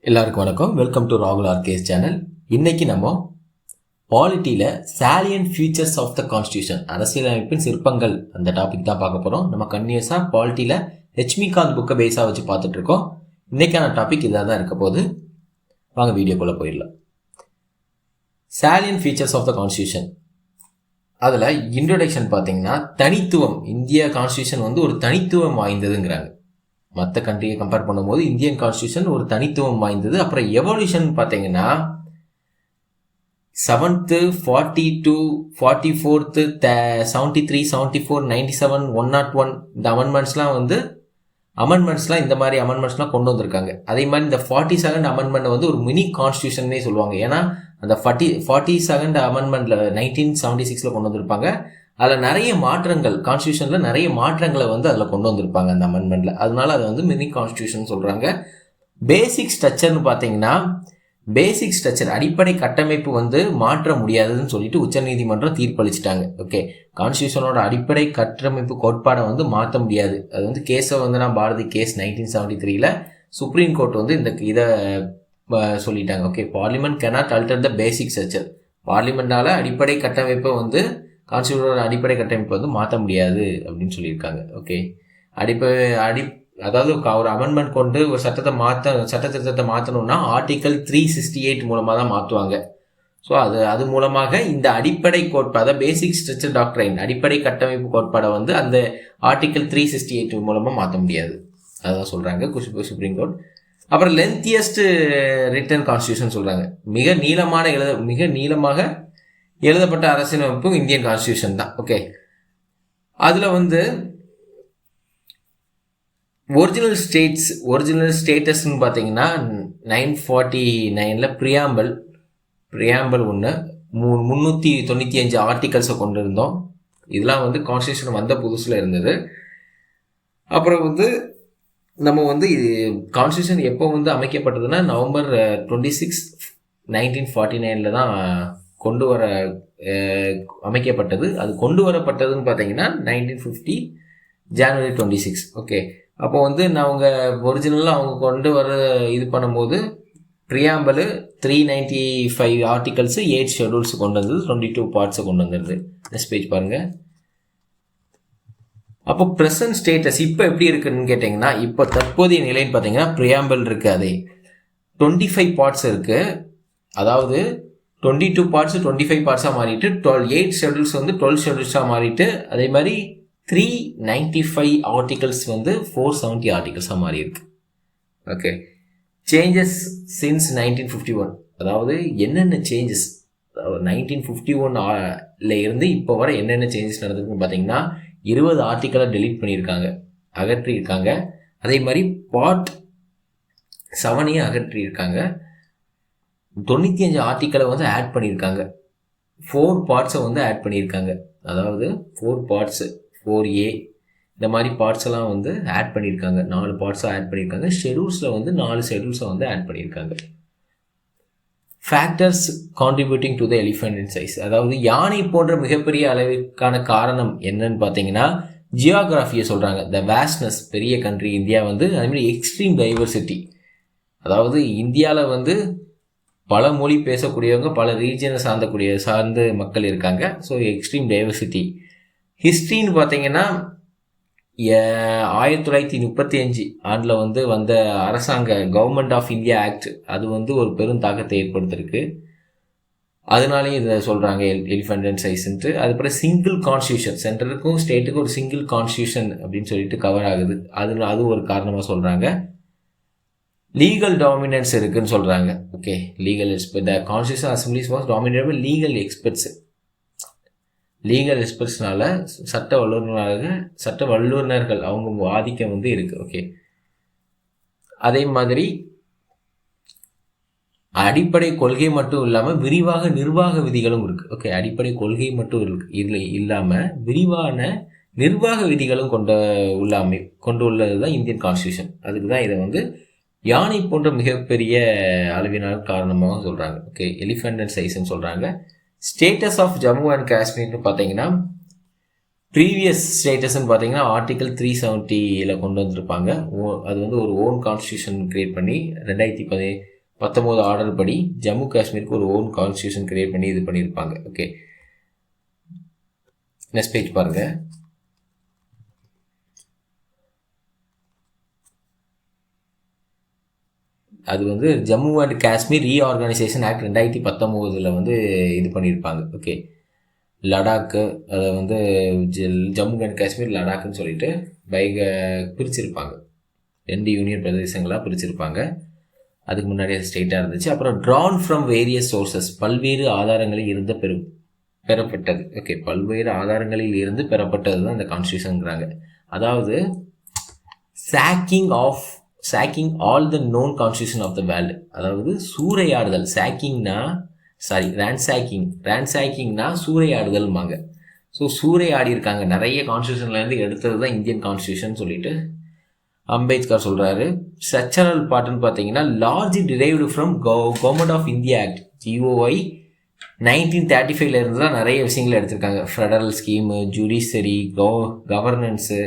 எல்லாருக்கும் வணக்கம். Welcome to ராகுல் ஆர்கேஎஸ் சேனல். இன்னைக்கு நம்ம பாலிட்டியில் salient features of the constitution, அரசியலமைப்பின் சிற்பங்கள், அந்த டாபிக் தான் பார்க்க போகிறோம். நம்ம கன்டினியூஸாக பாலிட்டியில் லட்சுமிகாந்த் புக்கை பேஸாக வச்சு பார்த்துட்டு இருக்கோம். இன்னைக்கான டாபிக் இதாக தான் இருக்க போது. வாங்க வீடியோக்குள்ளே போயிடலாம். Salient features of the constitution, அதில் இன்ட்ரோடக்ஷன் பார்த்தீங்கன்னா தனித்துவம், இந்திய கான்ஸ்டியூஷன் வந்து ஒரு தனித்துவம் வாய்ந்ததுங்கிறாங்க. மற்ற கண்ட்ரியை கம்பேர் பண்ணும்போது இந்தியன் கான்ஸ்டியூஷன் ஒரு தனித்துவம் வாய்ந்தது. அப்புறம் எவல்யூஷன் பார்த்தீங்கன்னா 7th 42 44th 73 74 97 101 இந்த அமெண்ட்மெண்ட்ஸ்லாம் இந்த மாதிரி அமெண்ட்மெண்ட்ஸ்லாம் கொண்டு வந்திருக்காங்க. அதே மாதிரி இந்த 42nd அமெண்ட்மெண்ட் வந்து ஒரு மினி கான்ஸ்டியூஷன்னே சொல்லுவாங்க. ஏன்னா அந்த 42nd அமெண்ட்மெண்ட்ல 1976 கொண்டு வந்திருப்பாங்க. அதில் நிறைய மாற்றங்கள், கான்ஸ்டியூஷனில் நிறைய மாற்றங்களை வந்து அதில் கொண்டு வந்திருப்பாங்க அந்த அமெண்ட்மெண்ட்டில். அதனால அதை வந்து மினி கான்ஸ்டியூஷன் சொல்கிறாங்க. பேசிக் ஸ்ட்ரக்சர்னு பார்த்தீங்கன்னா, பேசிக் ஸ்ட்ரக்சர் அடிப்படை கட்டமைப்பு வந்து மாற்ற முடியாதுன்னு சொல்லிட்டு உச்சநீதிமன்றம் தீர்ப்பளிச்சிட்டாங்க. ஓகே, கான்ஸ்டியூஷனோட அடிப்படை கட்டமைப்பு கோட்பாடை வந்து மாற்ற முடியாது. அது வந்து கேசவந்தனா பாரதி கேஸ் 1973 சுப்ரீம் கோர்ட் வந்து இதை சொல்லிட்டாங்க. Okay, parliament cannot alter the basic structure. பார்லிமெண்டால அடிப்படை கட்டமைப்பை வந்து, கான்ஸ்டியூஷனோட அடிப்படை கட்டமைப்பை வந்து மாற்ற முடியாது அப்படின்னு சொல்லியிருக்காங்க. ஓகே, அதாவது ஒரு அமெண்ட்மெண்ட் கொண்டு ஒரு சட்ட திருத்தத்தை மாற்றணும்னா ஆர்டிகல் 368 மூலமாக தான் மாற்றுவாங்க. ஸோ அது மூலமாக இந்த அடிப்படை கோட்பாடை, பேசிக் ஸ்ட்ரக்சர் டாக்ட்ரைன், அடிப்படை கட்டமைப்பு கோட்பாடை வந்து அந்த ஆர்டிகல் 368 மூலமாக மாற்ற முடியாது. அதான் சொல்கிறாங்க சுப்ரீம் கோர்ட். அப்புறம் லென்த்தியஸ்ட் ரிட்டன் கான்ஸ்டியூஷன் சொல்கிறாங்க. மிக நீளமாக எழுதப்பட்ட அரசியலமைப்பு இந்தியன் கான்ஸ்டியூஷன் தான். ஓகே, அதில் வந்து ஒரிஜினல் ஸ்டேட்டஸ்ன்னு பார்த்தீங்கன்னா 949 ப்ரியாம்பிள் 1 395 ஆர்டிகல்ஸை கொண்டு இருந்தோம். இதெல்லாம் வந்து கான்ஸ்டியூஷன் வந்த புதுசில் இருந்தது. அப்புறம் வந்து நம்ம வந்து கான்ஸ்டியூஷன் எப்போ வந்து அமைக்கப்பட்டதுன்னா November 26, 1949 தான் அமைக்கப்பட்டது. அது கொண்டு வரப்பட்டதுன்னு பார்த்தீங்கன்னா 1950 January 26. ஓகே, அப்போ வந்து அவங்க ஒரிஜினலாக அவங்க கொண்டு வர இது பண்ணும்போது ப்ரியாம்பிள் 395 ஆர்டிகல்ஸு 8 ஷெடியூல்ஸ் கொண்டு வந்தது, 22 பார்ட்ஸை கொண்டு வந்துருது. நெக்ஸ்ட் பேஜ் பாருங்கள். அப்போ ப்ரெசன்ட் ஸ்டேட்டஸ் இப்போ எப்படி இருக்குன்னு கேட்டிங்கன்னா, இப்போ தற்போதைய நிலைன்னு பார்த்தீங்கன்னா ப்ரியாம்பிள் இருக்குது, அதே 25 பார்ட்ஸ் இருக்குது. அதாவது 22 பார்ட்ஸ் 25 பார்ட்ஸாக மாறிட்டு 8 ஷெடியூல்ஸ் வந்து 12 ஷெடியூல்ஸாக மாறிட்டு, அதே மாதிரி 395 ஆர்டிகல்ஸ் வந்து 470 ஆர்டிகல்ஸாக மாறி இருக்கு. ஓகே, சேஞ்சஸ் சின்ஸ் 1951, அதாவது என்னென்ன சேஞ்சஸ் 1951 இருந்து இப்போ வர என்னென்ன சேஞ்சஸ் நடந்திருக்குன்னு பார்த்தீங்கன்னா 20 ஆர்டிக்கலை டெலீட் பண்ணியிருக்காங்க, அகற்றியிருக்காங்க. அதே மாதிரி பார்ட் 7ஐயும் அகற்றியிருக்காங்க. 95 ஆர்டிக்கலை வந்து ஆட் பண்ணியிருக்காங்க. 4 பார்ட்ஸை வந்து ஆட் பண்ணியிருக்காங்க. அதாவது 4 பார்ட்ஸு 4A இந்த மாதிரி பார்ட்ஸ் எல்லாம் வந்து ஆட் பண்ணியிருக்காங்க. 4 பார்ட்ஸை ஆட் பண்ணியிருக்காங்க. ஷெடியூல்ஸில் வந்து 4 ஷெடியூல்ஸை வந்து ஆட் பண்ணியிருக்காங்க. Factors contributing to the elephant size, அதாவது யானை போன்ற மிகப்பெரிய அளவிற்கான காரணம் என்னன்னு பார்த்தீங்கன்னா ஜியோகிராஃபியை சொல்கிறாங்க. த வேஸ்ட்னஸ், பெரிய கண்ட்ரி இந்தியா வந்து, அதேமாதிரி எக்ஸ்ட்ரீம் டைவர்சிட்டி, அதாவது இந்தியாவில் வந்து பல மொழி பேசக்கூடியவங்க, பல ரீஜனை சார்ந்த மக்கள் இருக்காங்க. So extreme diversity. ஹிஸ்ட்ரின்னு பார்த்தீங்கன்னா 1935 ஆண்டில் வந்து வந்த அரசாங்க கவர்மெண்ட் ஆஃப் இந்தியா ஆக்ட், அது வந்து ஒரு பெரும் தாக்கத்தை ஏற்படுத்திருக்கு. அதனாலேயும் இதை சொல்கிறாங்க எலிஃபண்ட் சைஸ்ன்ட்டு. அதுக்கப்புறம் சிங்கிள் கான்ஸ்டியூஷன், சென்ட்ரலுக்கும் ஸ்டேட்டுக்கும் ஒரு சிங்கிள் கான்ஸ்டியூஷன் அப்படின்னு சொல்லிட்டு கவர் ஆகுது. அது ஒரு காரணமாக சொல்கிறாங்க. லீகல் டாமினன்ஸ் இருக்குன்னு சொல்கிறாங்க. Okay, legal expert, the constitution assemblies was dominate by legal எக்ஸ்பர்ட்ஸ்னால சட்ட வல்லுநர்கள் அவங்க ஆதிக்கம் வந்து இருக்குது. ஓகே, அதே மாதிரி அடிப்படை கொள்கை மட்டும் இல்லாமல் விரிவாக நிர்வாக விதிகளும் இருக்குது. ஓகே, அடிப்படை கொள்கை மட்டும் இருக்கு, இதில் இல்லாமல் விரிவான நிர்வாக விதிகளும் கொண்டு உள்ளது தான் இந்தியன் கான்ஸ்டியூஷன். அதுக்கு தான் இதை வந்து யானை போன்ற மிகப்பெரிய அளவினால் காரணமாக சொல்கிறாங்க. ஓகே, எலிஃபண்ட் சைஸ்ன்னு சொல்கிறாங்க. ஸ்டேட்டஸ் ஆஃப் ஜம்மு அண்ட் காஷ்மீர்னு பார்த்தீங்கன்னா ப்ரீவியஸ் ஸ்டேட்டஸ்ன்னு பார்த்தீங்கன்னா ஆர்டிகல் 370 கொண்டு வந்திருப்பாங்க. அது வந்து ஒரு ஓன் கான்ஸ்டியூஷன் கிரியேட் பண்ணி 19 ஆர்டர் படி ஜம்மு காஷ்மீருக்கு ஒரு ஓன் கான்ஸ்டியூஷன் கிரியேட் பண்ணி இது பண்ணியிருப்பாங்க. ஓகே, நெக்ஸ்ட் பேஜ் பாருங்க. அது வந்து Jammu and Kashmir reorganisation act 2019 இது பண்ணியிருப்பாங்க. ஓகே, லடாக்கு அதை வந்து ஜம்மு அண்ட் காஷ்மீர் லடாக்குன்னு சொல்லிட்டு பிரிச்சிருப்பாங்க. 2 யூனியன் பிரதேசங்களாக பிரிச்சிருப்பாங்க. அதுக்கு முன்னாடி அது ஸ்டேட்டாக இருந்துச்சு. அப்புறம் ட்ரான் ஃப்ரம் வேரியஸ் சோர்சஸ், பல்வேறு ஆதாரங்களில் இருந்து பெறப்பட்டது. ஓகே, பல்வேறு ஆதாரங்களில் இருந்து பெறப்பட்டது தான் இந்த கான்ஸ்டியூஷனுங்கிறாங்க. அதாவது sacking all the known constitution of the world, அதாவது சூறையாடுதல். ரேன்சாக்கிங்னா சூறையாடுதல்மாங்க. ஸோ சூறையாடி இருக்காங்க, நிறைய கான்ஸ்டியூஷன்லேருந்து எடுத்தது தான் இந்தியன் கான்ஸ்டியூஷன் சொல்லிட்டு அம்பேத்கர் சொல்கிறாரு. ஸ்ட்ரக்சரல் பார்ட்டுன்னு பார்த்தீங்கன்னா large derived from government of India act GOI 1935 இருந்து தான் நிறைய விஷயங்களை எடுத்திருக்காங்க. Federal scheme, judiciary, governance,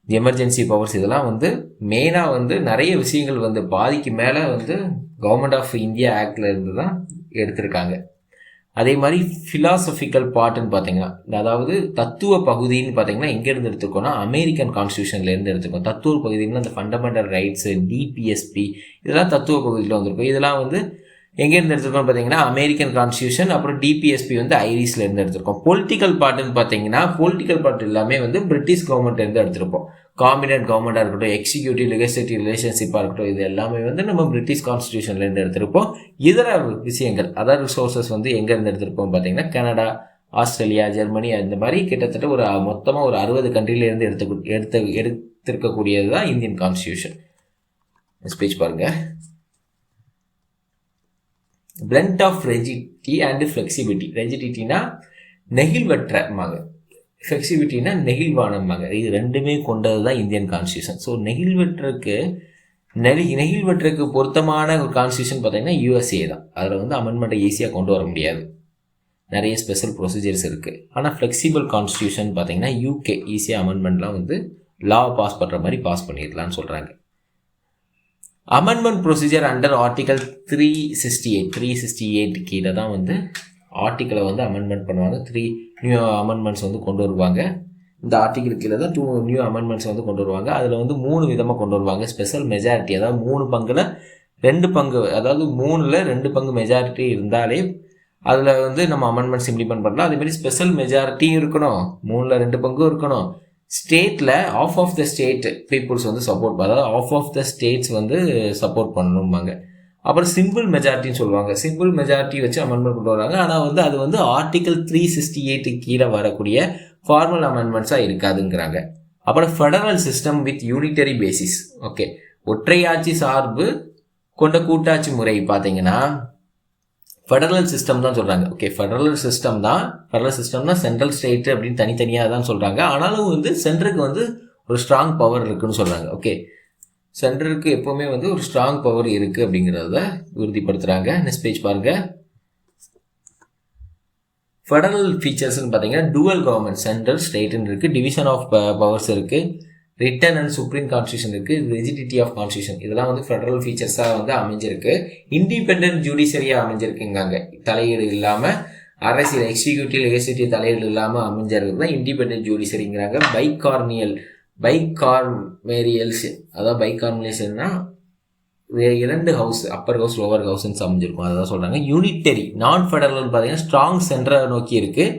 emergency powers, இதெல்லாம் மெயினாக நிறைய விஷயங்கள் பாதிக்கு மேலே கவர்மெண்ட் ஆஃப் இந்தியா ஆக்டில் இருந்து தான் எடுத்திருக்காங்க. அதே மாதிரி ஃபிலாசபிக்கல் பார்ட்டுன்னு பார்த்தீங்கன்னா, அதாவது தத்துவ பகுதின்னு பார்த்தீங்கன்னா எங்கேருந்து எடுத்துக்கோன்னா அமெரிக்கன் கான்ஸ்டியூஷன்லேருந்து எடுத்துக்கோம். தத்துவ பகுதின்னு அந்த ஃபண்டமெண்டல் ரைட்ஸு, DPSP, இதெல்லாம் தத்துவ பகுதியில் வந்திருக்கும். இதெல்லாம் எங்கேருந்து எடுத்துருக்கோம் பார்த்தீங்கன்னா அமெரிக்கன் கான்ஸ்டியூஷன், அப்புறம் DPSP ஐரிஸ்லேருந்து எடுத்திருக்கோம். பொலிட்டிக்கல் பார்ட்டுன்னு பார்த்தீங்கன்னா பொலிட்டிக்கல் பார்ட் எல்லாமே பிரிட்டிஷ் கவர்மெண்ட்லேருந்து எடுத்திருப்போம். காம்பினன்ட் கவர்மெண்ட்டாக இருக்கட்டும், எக்ஸிக்யூட்டிவ் லெஜிஸ்லேட்டிவ் ரிலேஷன்ஷிப்பாக இருக்கட்டும், இது எல்லாமே நம்ம பிரிட்டிஷ் கான்ஸ்டியூஷன்லேருந்து எடுத்திருப்போம். இதர விஷயங்கள் அதர் ரிசோர்ஸஸ் எங்கேருந்து எடுத்திருப்போம் பார்த்தீங்கன்னா கனடா, ஆஸ்திரேலியா, ஜெர்மனி, அந்த மாதிரி கிட்டத்தட்ட ஒரு மொத்தமாக ஒரு 60 கண்ட்ரிலேருந்து எடுத்திருக்கக்கூடியது தான் இந்தியன் கான்ஸ்டியூஷன். ஸ்பீச் பாருங்கள். Blend of rigidity and flexibility. ரெஜிடிட்டினா நெகிழ்வற்றமாங்க, ஃப்ளெக்சிபிலிட்டினா நெகிழ்வானமாங்க. இது ரெண்டுமே கொண்டது தான் இந்தியன் கான்ஸ்டியூஷன். ஸோ நெகிழ்வற்றக்கு பொருத்தமான ஒரு கான்ஸ்டியூஷன் பார்த்தீங்கன்னா USA தான். அதில் அமெண்ட்மெண்ட்டை ஈஸியாக கொண்டு வர முடியாது, நிறைய ஸ்பெஷல் ப்ரொசீஜர்ஸ் இருக்குது. ஆனால் ஃப்ளெக்சிபிள் கான்ஸ்டியூஷன் பார்த்தீங்கன்னா UK ஈஸியாக அமெண்ட்மெண்ட்லாம் லா பாஸ் பண்ணுற மாதிரி பாஸ் பண்ணிடலான்னு சொல்கிறாங்க. அமெண்ட்மெண்ட் ப்ரொசீஜர் அண்டர் ஆர்டிகல் 368 கீழே தான் ஆர்டிக்கலை அமெண்ட்மெண்ட் பண்ணுவாங்க. 3 நியூ அமெண்ட்மெண்ட்ஸ் கொண்டு வருவாங்க. இந்த ஆர்டிக்கல் கீழே தான் 2 நியூ அமெண்ட்மெண்ட்ஸ் கொண்டு வருவாங்க. அதில் 3 விதமாக கொண்டு வருவாங்க. ஸ்பெஷல் மெஜாரிட்டி, அதாவது 3 பங்கில் 2 பங்கு, அதாவது 3ல் 2 பங்கு மெஜாரிட்டி இருந்தாலே அதில் நம்ம அமெண்ட்மெண்ட்ஸ் இம்ப்ளிமெண்ட் பண்ணலாம். அதேமாதிரி ஸ்பெஷல் மெஜாரிட்டியும் இருக்கணும், 3ல் 2 பங்கும் இருக்கணும். ஸ்டேட்டில் of the state people's support, அதாவது ஆஃப் த ஸ்டேட்ஸ் சப்போர்ட் பண்ணணும்பாங்க. அப்புறம் சிம்பிள் மெஜாரிட்டின்னு சொல்லுவாங்க. சிம்பிள் மெஜாரிட்டி வச்சு அமெண்ட்மெண்ட் கொண்டு வராங்க. ஆனால் அது ஆர்டிகல் 368 கீழே வரக்கூடிய ஃபார்மல் அமெண்ட்மெண்ட்ஸாக இருக்காதுங்கிறாங்க. அப்புறம் federal system with unitary basis. Okay, ஒற்றையாட்சி சார்பு கொண்ட கூட்டாட்சி முறை பார்த்தீங்கன்னா ஃபெடரல் சிஸ்டம் தான் சொல்கிறாங்க. ஓகே, ஃபெடரல் சிஸ்டம்னா சென்ட்ரல் ஸ்டேட்டு அப்படின்னு தனித்தனியாக தான் சொல்கிறாங்க. ஆனாலும் சென்ட்ருக்கு ஒரு ஸ்ட்ராங் பவர் இருக்குன்னு சொல்கிறாங்க. ஓகே, சென்ட்ருக்கு எப்போவுமே ஒரு ஸ்ட்ராங் பவர் இருக்குது அப்படிங்கிறத உறுதிப்படுத்துகிறாங்க. நெக்ஸ்ட் பேஜ் பாருங்கள். ஃபெடரல் ஃபீச்சர்ஸ்ன்னு பார்த்தீங்கன்னா டூவல் கவர்மெண்ட், சென்ட்ரல் ஸ்டேட்டுன்னு இருக்குது, டிவிஷன் ஆஃப் பவர்ஸ் இருக்குது, ரிட்டன் அண்ட் சுப்ரீம் கான்ஸ்டியூஷன் இருக்குது, ரெஜிடிட்டி ஆஃப் கான்ஸ்டியூஷன், இதெல்லாம் ஃபெடரல் ஃபீச்சர்ஸாக அமைஞ்சிருக்கு. இண்டிபெண்டன்ட் ஜுடிஷரியாக அமைஞ்சிருக்குங்காங்க. தலையீடு இல்லாமல் அரசியல் எக்ஸிக்யூட்டிவ் லெஜிஸ்லேட்டிவ் தலையீடு இல்லாமல் அமைஞ்சிருக்கு தான் இண்டிபெண்டன்ட் ஜுடிஷரிங்கிறாங்க. பைகார்மேரியல்ஸ், அதாவது பைகார்மேஷன்னா 2 ஹவுஸ், அப்பர் ஹவுஸ் லோவர் ஹவுஸ்ன்னு அமைஞ்சிருக்கும், அதான் சொல்கிறாங்க. யூனிட்டரி நான் ஃபெடரல்னு பார்த்தீங்கன்னா ஸ்ட்ராங் சென்டரை நோக்கி இருக்குது,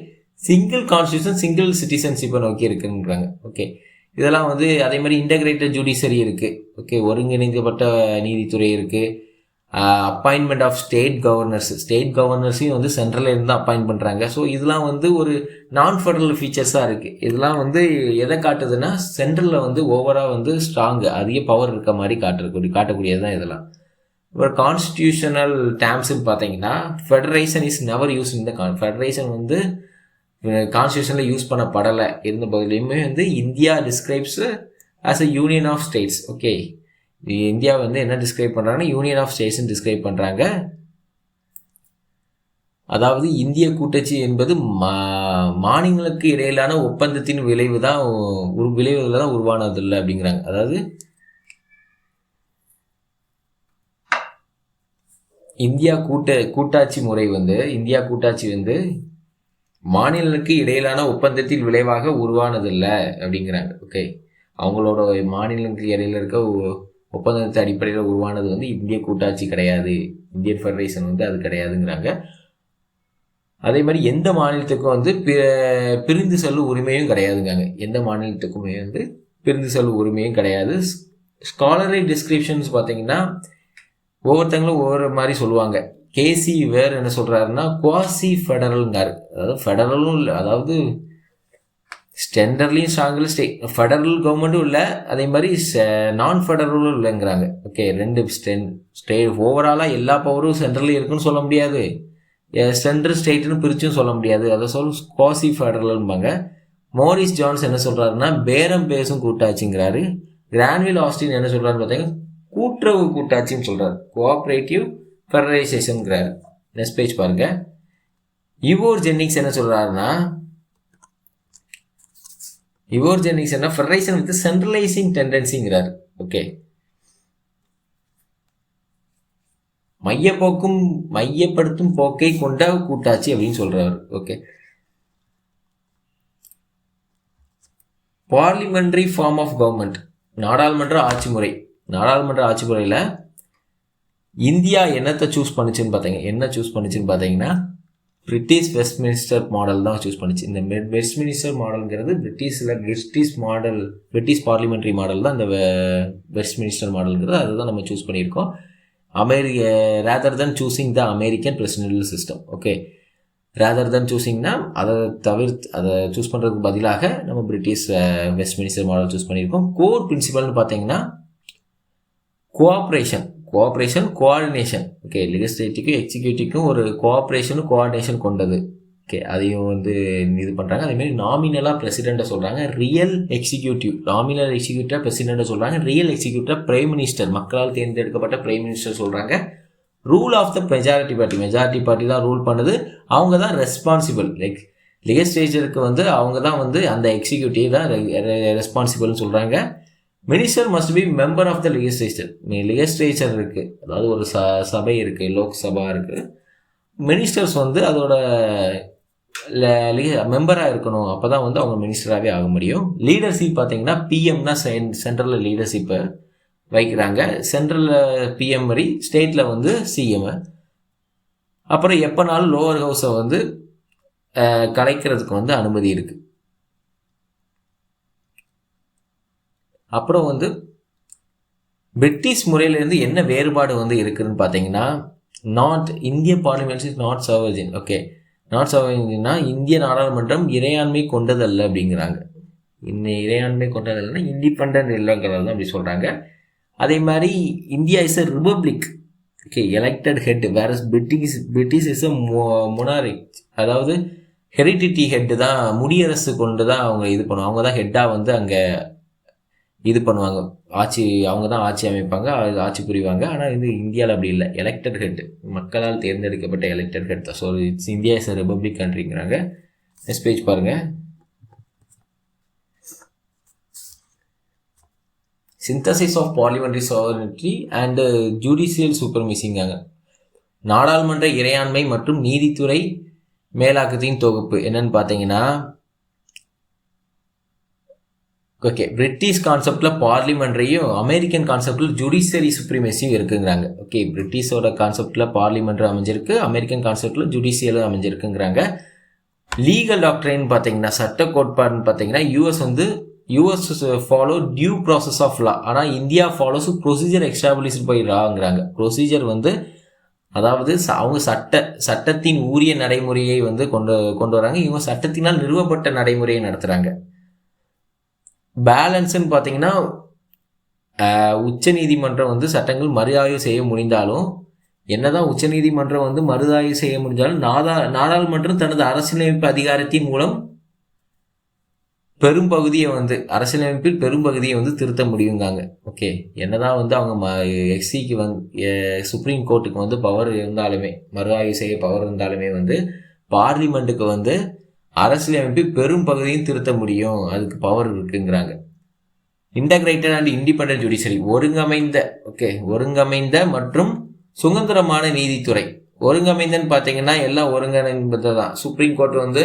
சிங்கிள் கான்ஸ்டியூஷன் சிங்கிள் சிட்டிசன்ஷிப்பை நோக்கி இருக்குன்றாங்க. ஓகே, இதெல்லாம் அதே மாதிரி இன்டகிரேட்டட் ஜுடிஷரி இருக்குது. ஓகே, ஒருங்கிணைக்கப்பட்ட நீதித்துறை இருக்குது. அப்பாயின்மெண்ட் ஆஃப் ஸ்டேட் கவர்னர்ஸையும் சென்ட்ரலில் இருந்து அப்பாயின்ட் பண்ணுறாங்க. ஸோ இதெல்லாம் ஒரு நான் ஃபெடரல் ஃபீச்சர்ஸாக இருக்குது. இதெல்லாம் எதை காட்டுதுன்னா சென்ட்ரலில் ஓவராக ஸ்ட்ராங்கு, அதிக பவர் இருக்க மாதிரி காட்டக்கூடியது தான் இதெல்லாம். இப்போ கான்ஸ்டியூஷனல் டேர்ம்ஸ்ன்னு பார்த்தீங்கன்னா ஃபெடரேஷன் இஸ் நெவர் யூஸ். இந்த ஃபெடரேஷன் கான்ஸ்டியூஷனில் யூஸ் பண்ணப்படலை இருந்த போதிலுமே India describes as a union of states. Okay, India என்ன டிஸ்கிரைப் பண்ணுறாங்கன்னா யூனியன் ஆஃப் ஸ்டேட்ஸ்ன்னு டிஸ்கிரைப் பண்ணுறாங்க. அதாவது இந்திய கூட்டாட்சி என்பது மாநிலங்களுக்கு இடையிலான ஒப்பந்தத்தின் விளைவுல தான் உருவானது இல்லை அப்படிங்கிறாங்க. அதாவது கூட்டாட்சி முறை வந்து இந்தியா கூட்டாட்சி வந்து மாநிலங்களுக்கு இடையிலான ஒப்பந்தத்தின் விளைவாக உருவானதில்லை அப்படிங்கிறாங்க. ஓகே, அவங்களோட மாநிலங்களுக்கு இடையில இருக்க ஒப்பந்தத்தை அடிப்படையில் உருவானது வந்து இந்திய கூட்டாட்சி கிடையாது, இந்தியன் ஃபெடரேஷன் வந்து அது கிடையாதுங்கிறாங்க. அதே மாதிரி எந்த மாநிலத்துக்கும் வந்து பிரிந்து செல்லும் உரிமையும் கிடையாதுங்காங்க. எந்த மாநிலத்துக்குமே வந்து பிரிந்து செல்லும் உரிமையும் கிடையாது. ஸ்காலரி டிஸ்கிரிப்ஷன்ஸ் பார்த்தீங்கன்னா ஒவ்வொருத்தங்களும் ஒவ்வொரு மாதிரி சொல்லுவாங்க. கேசி வேர் என்ன சொல்கிறாருன்னா குவாசி ஃபெடரல்ங்காரு. அதாவது ஃபெடரலும் இல்லை, அதாவது ஸ்டெண்டர்லையும் ஸ்ட்ராங்கில் ஃபெடரல் கவர்மெண்ட்டும் இல்லை, அதே மாதிரி நான் ஃபெடரலும் இல்லைங்கிறாங்க. ஓகே, ரெண்டு ஓவராலாக எல்லா பவரும் சென்ட்ரலையும் இருக்குன்னு சொல்ல முடியாது, சென்ட்ரல் ஸ்டேட்டுன்னு பிரிச்சும் சொல்ல முடியாது. அதை குவாசி ஃபெடரல்பாங்க. மோரிஸ் ஜான்ஸ் என்ன சொல்கிறாருன்னா பேரம் பேசும் கூட்டாட்சிங்கிறாரு. கிரான்வில் ஆஸ்டின் என்ன சொல்கிறாருன்னு பார்த்தீங்கன்னா கூட்டுறவு கூட்டாட்சின்னு சொல்கிறார், கோஆப்ரேட்டிவ் ஃபெடரைசேஷன்ங்கிறாரு. நெக்ஸ்ட் பேஜ் பாருங்க. இவோர் ஜென்னிக்ஸ் என்ன சொல்கிறாருன்னா ஃபெடரேஷன் வித் சென்ட்ரலைசிங் டெண்டன்சிங்கிறார். ஓகே, மையப்படுத்தும் போக்கை கொண்ட கூட்டாட்சி அப்படின்னு சொல்றாரு. Okay, parliamentary form of government, நாடாளுமன்ற ஆட்சி முறை. நாடாளுமன்ற ஆட்சி முறையில் இந்தியா என்னத்தை சூஸ் பண்ணுச்சுன்னு பார்த்தீங்கன்னா பிரிட்டிஷ் வெஸ்ட்மினிஸ்டர் மாடல் தான் சூஸ் பண்ணிச்சு. இந்த வெஸ்ட்மினிஸ்டர் மாடல்ங்கிறது பிரிட்டிஷ் பார்லிமெண்ட்ரி மாடல் தான் இந்த வெஸ்ட்மினிஸ்டர் மாடல்ங்கிறது, அதுதான் நம்ம சூஸ் பண்ணியிருக்கோம். Rather than choosing the American presidential system. Okay, rather than சூஸிங்னா அதை சூஸ் பண்ணுறதுக்கு பதிலாக நம்ம பிரிட்டிஷ் வெஸ்ட்மினிஸ்டர் மாடல் சூஸ் பண்ணியிருக்கோம். கோர் பிரின்சிபல்னு பார்த்தீங்கன்னா கோஆர்டினேஷன். ஓகே, லெஜிஸ்லேட்டிவ்க்கும் எக்ஸிக்யூட்டிவ்க்கும் ஒரு கோஆர்டினேஷன் கொண்டது. ஓகே, அதையும் வந்து இது பண்ணுறாங்க. அதேமாதிரி நாமினலாக பிரசிடெண்ட்டை சொல்கிறாங்க, நாமினல் எக்ஸிக்யூட்டிவ் பிரசிடெண்ட்டை சொல்கிறாங்க, ரியல் எக்ஸிக்யூட்டிவ் பிரைம் மினிஸ்டர், மக்களால் தேர்ந்தெடுக்கப்பட்ட பிரைம் மினிஸ்டர் சொல்கிறாங்க. Rule of the majority party தான் ரூல் பண்ணுது, அவங்க தான் ரெஸ்பான்சிபிள். லெஜிஸ்லேச்சருக்கு வந்து அவங்க தான் வந்து அந்த எக்ஸிக்யூட்டிவ் தான் ரெஸ்பான்சிபிள்னு சொல்கிறாங்க. Minister must be member of the legislature இருக்குது, அதாவது ஒரு சபை இருக்குது, லோக்சபா இருக்குது. மினிஸ்டர்ஸ் வந்து அதோட மெம்பராக இருக்கணும், அப்போ தான் வந்து அவங்க மினிஸ்டராகவே ஆக முடியும். லீடர்ஷிப் பார்த்தீங்கன்னா பிஎம்னா சென்ட்ரலில் லீடர்ஷிப்பை வைக்கிறாங்க, சென்ட்ரலில் பிஎம் மாதிரி, ஸ்டேட்டில் வந்து சிஎம். அப்புறம் எப்போனாலும் லோவர் ஹவுஸை வந்து கலைக்கிறதுக்கு வந்து அனுமதி இருக்குது. அப்புறம் வந்து பிரிட்டிஷ் முறையிலேருந்து என்ன வேறுபாடு வந்து இருக்குதுன்னு பார்த்தீங்கன்னா இந்திய parliament is not sovereign. Okay, not சவர்ஜின்னா இந்திய நாடாளுமன்றம் இறையாண்மை கொண்டதல்ல அப்படிங்கிறாங்க. இறையாண்மை கொண்டதல்னா இண்டிபெண்ட் இல்லைங்கிறது தான் அப்படி சொல்கிறாங்க. அதே மாதிரி India is a republic. Okay, elected head, வேற பிரிட்டிஷ் இஸ் எ மொனாரிக், அதாவது ஹெரிடிட்டி ஹெட்டு தான், முடியரசு கொண்டு தான் அவங்க இது பண்ணுவாங்க, அவங்க தான் ஹெட்டாக வந்து அங்கே இது பண்ணுவாங்க, அவங்க தான் ஆட்சி அமைப்பாங்க, ஆட்சி புரிவாங்க. ஆனால் இது இந்தியாவில் அப்படி இல்லை, எலெக்டட் ஹெட், மக்களால் தேர்ந்தெடுக்கப்பட்ட எலெக்டட் ஹெட் தான். So India is a republic கண்ட்ரிங்கிறாங்க. நெக்ஸ்ட் பேஜ் பாருங்கள். Synthesis of parliamentary sovereignty and judicial சூப்பர்மிசிங்காங்க. நாடாளுமன்ற இறையாண்மை மற்றும் நீதித்துறை மேலாக்கத்தின் தொகுப்பு என்னன்னு பார்த்தீங்கன்னா, ஓகே, பிரிட்டிஷ் கான்செப்டில் பார்லிமெண்ட்ரியும் அமெரிக்கன் கான்செப்டில் ஜுடிஷியரி சுப்ரீமேசியும் இருக்குங்கிறாங்க. ஓகே, பிரிட்டிஷோட கான்செப்டில் பார்லிமெண்ட்ரி அமைஞ்சிருக்கு, அமெரிக்கன் கான்செப்டில் ஜுடிஷியலும் அமைஞ்சிருக்குங்கிறாங்க. லீகல் டாக்டரின் பார்த்தீங்கன்னா, சட்ட கோட்பாடுன்னு பார்த்தீங்கன்னா US follow due process of law, ஆனால் India follows procedure established by லாங்கிறாங்க. ப்ரொசீஜர் வந்து அதாவது அவங்க சட்டத்தின் உரிய நடைமுறையை வந்து கொண்டு வராங்க, இவங்க சட்டத்தினால் நிறுவப்பட்ட நடைமுறையை நடத்துகிறாங்க. பேலன்ஸ்ன்னு பார்த்தீங்கன்னா உச்ச நீதிமன்றம் வந்து சட்டங்கள் மறுஆய்வு செய்ய முடிந்தாலும், என்னதான் உச்ச நீதிமன்றம் வந்து மறுஆய்வு செய்ய முடிஞ்சாலும் நாடாளுமன்றம் தனது அரசியலமைப்பு அதிகாரத்தின் மூலம் அரசியலமைப்பில் பெரும்பகுதியை வந்து திருத்த முடியுங்காங்க. ஓகே, என்னதான் வந்து அவங்க எக்ஸிக்கு வந்து சுப்ரீம் கோர்ட்டுக்கு வந்து பவர் இருந்தாலுமே, மறுஆய்வு செய்ய பவர் இருந்தாலுமே வந்து பார்லிமெண்ட்டுக்கு வந்து அரசியலமைப்பு பெரும் பகுதியும் திருத்த முடியும், அதுக்கு பவர் இருக்குங்கிறாங்க. இன்டகிரேட்டட் அண்ட் இண்டிபெண்டன்ட் ஜுடிஷியரி, ஒருங்கமைந்த மற்றும் சுதந்திரமான நீதித்துறை ஒருங்கமைந்தன்னு பார்த்தீங்கன்னா எல்லாம் ஒருங்கிணைந்தது தான். சுப்ரீம் கோர்ட் வந்து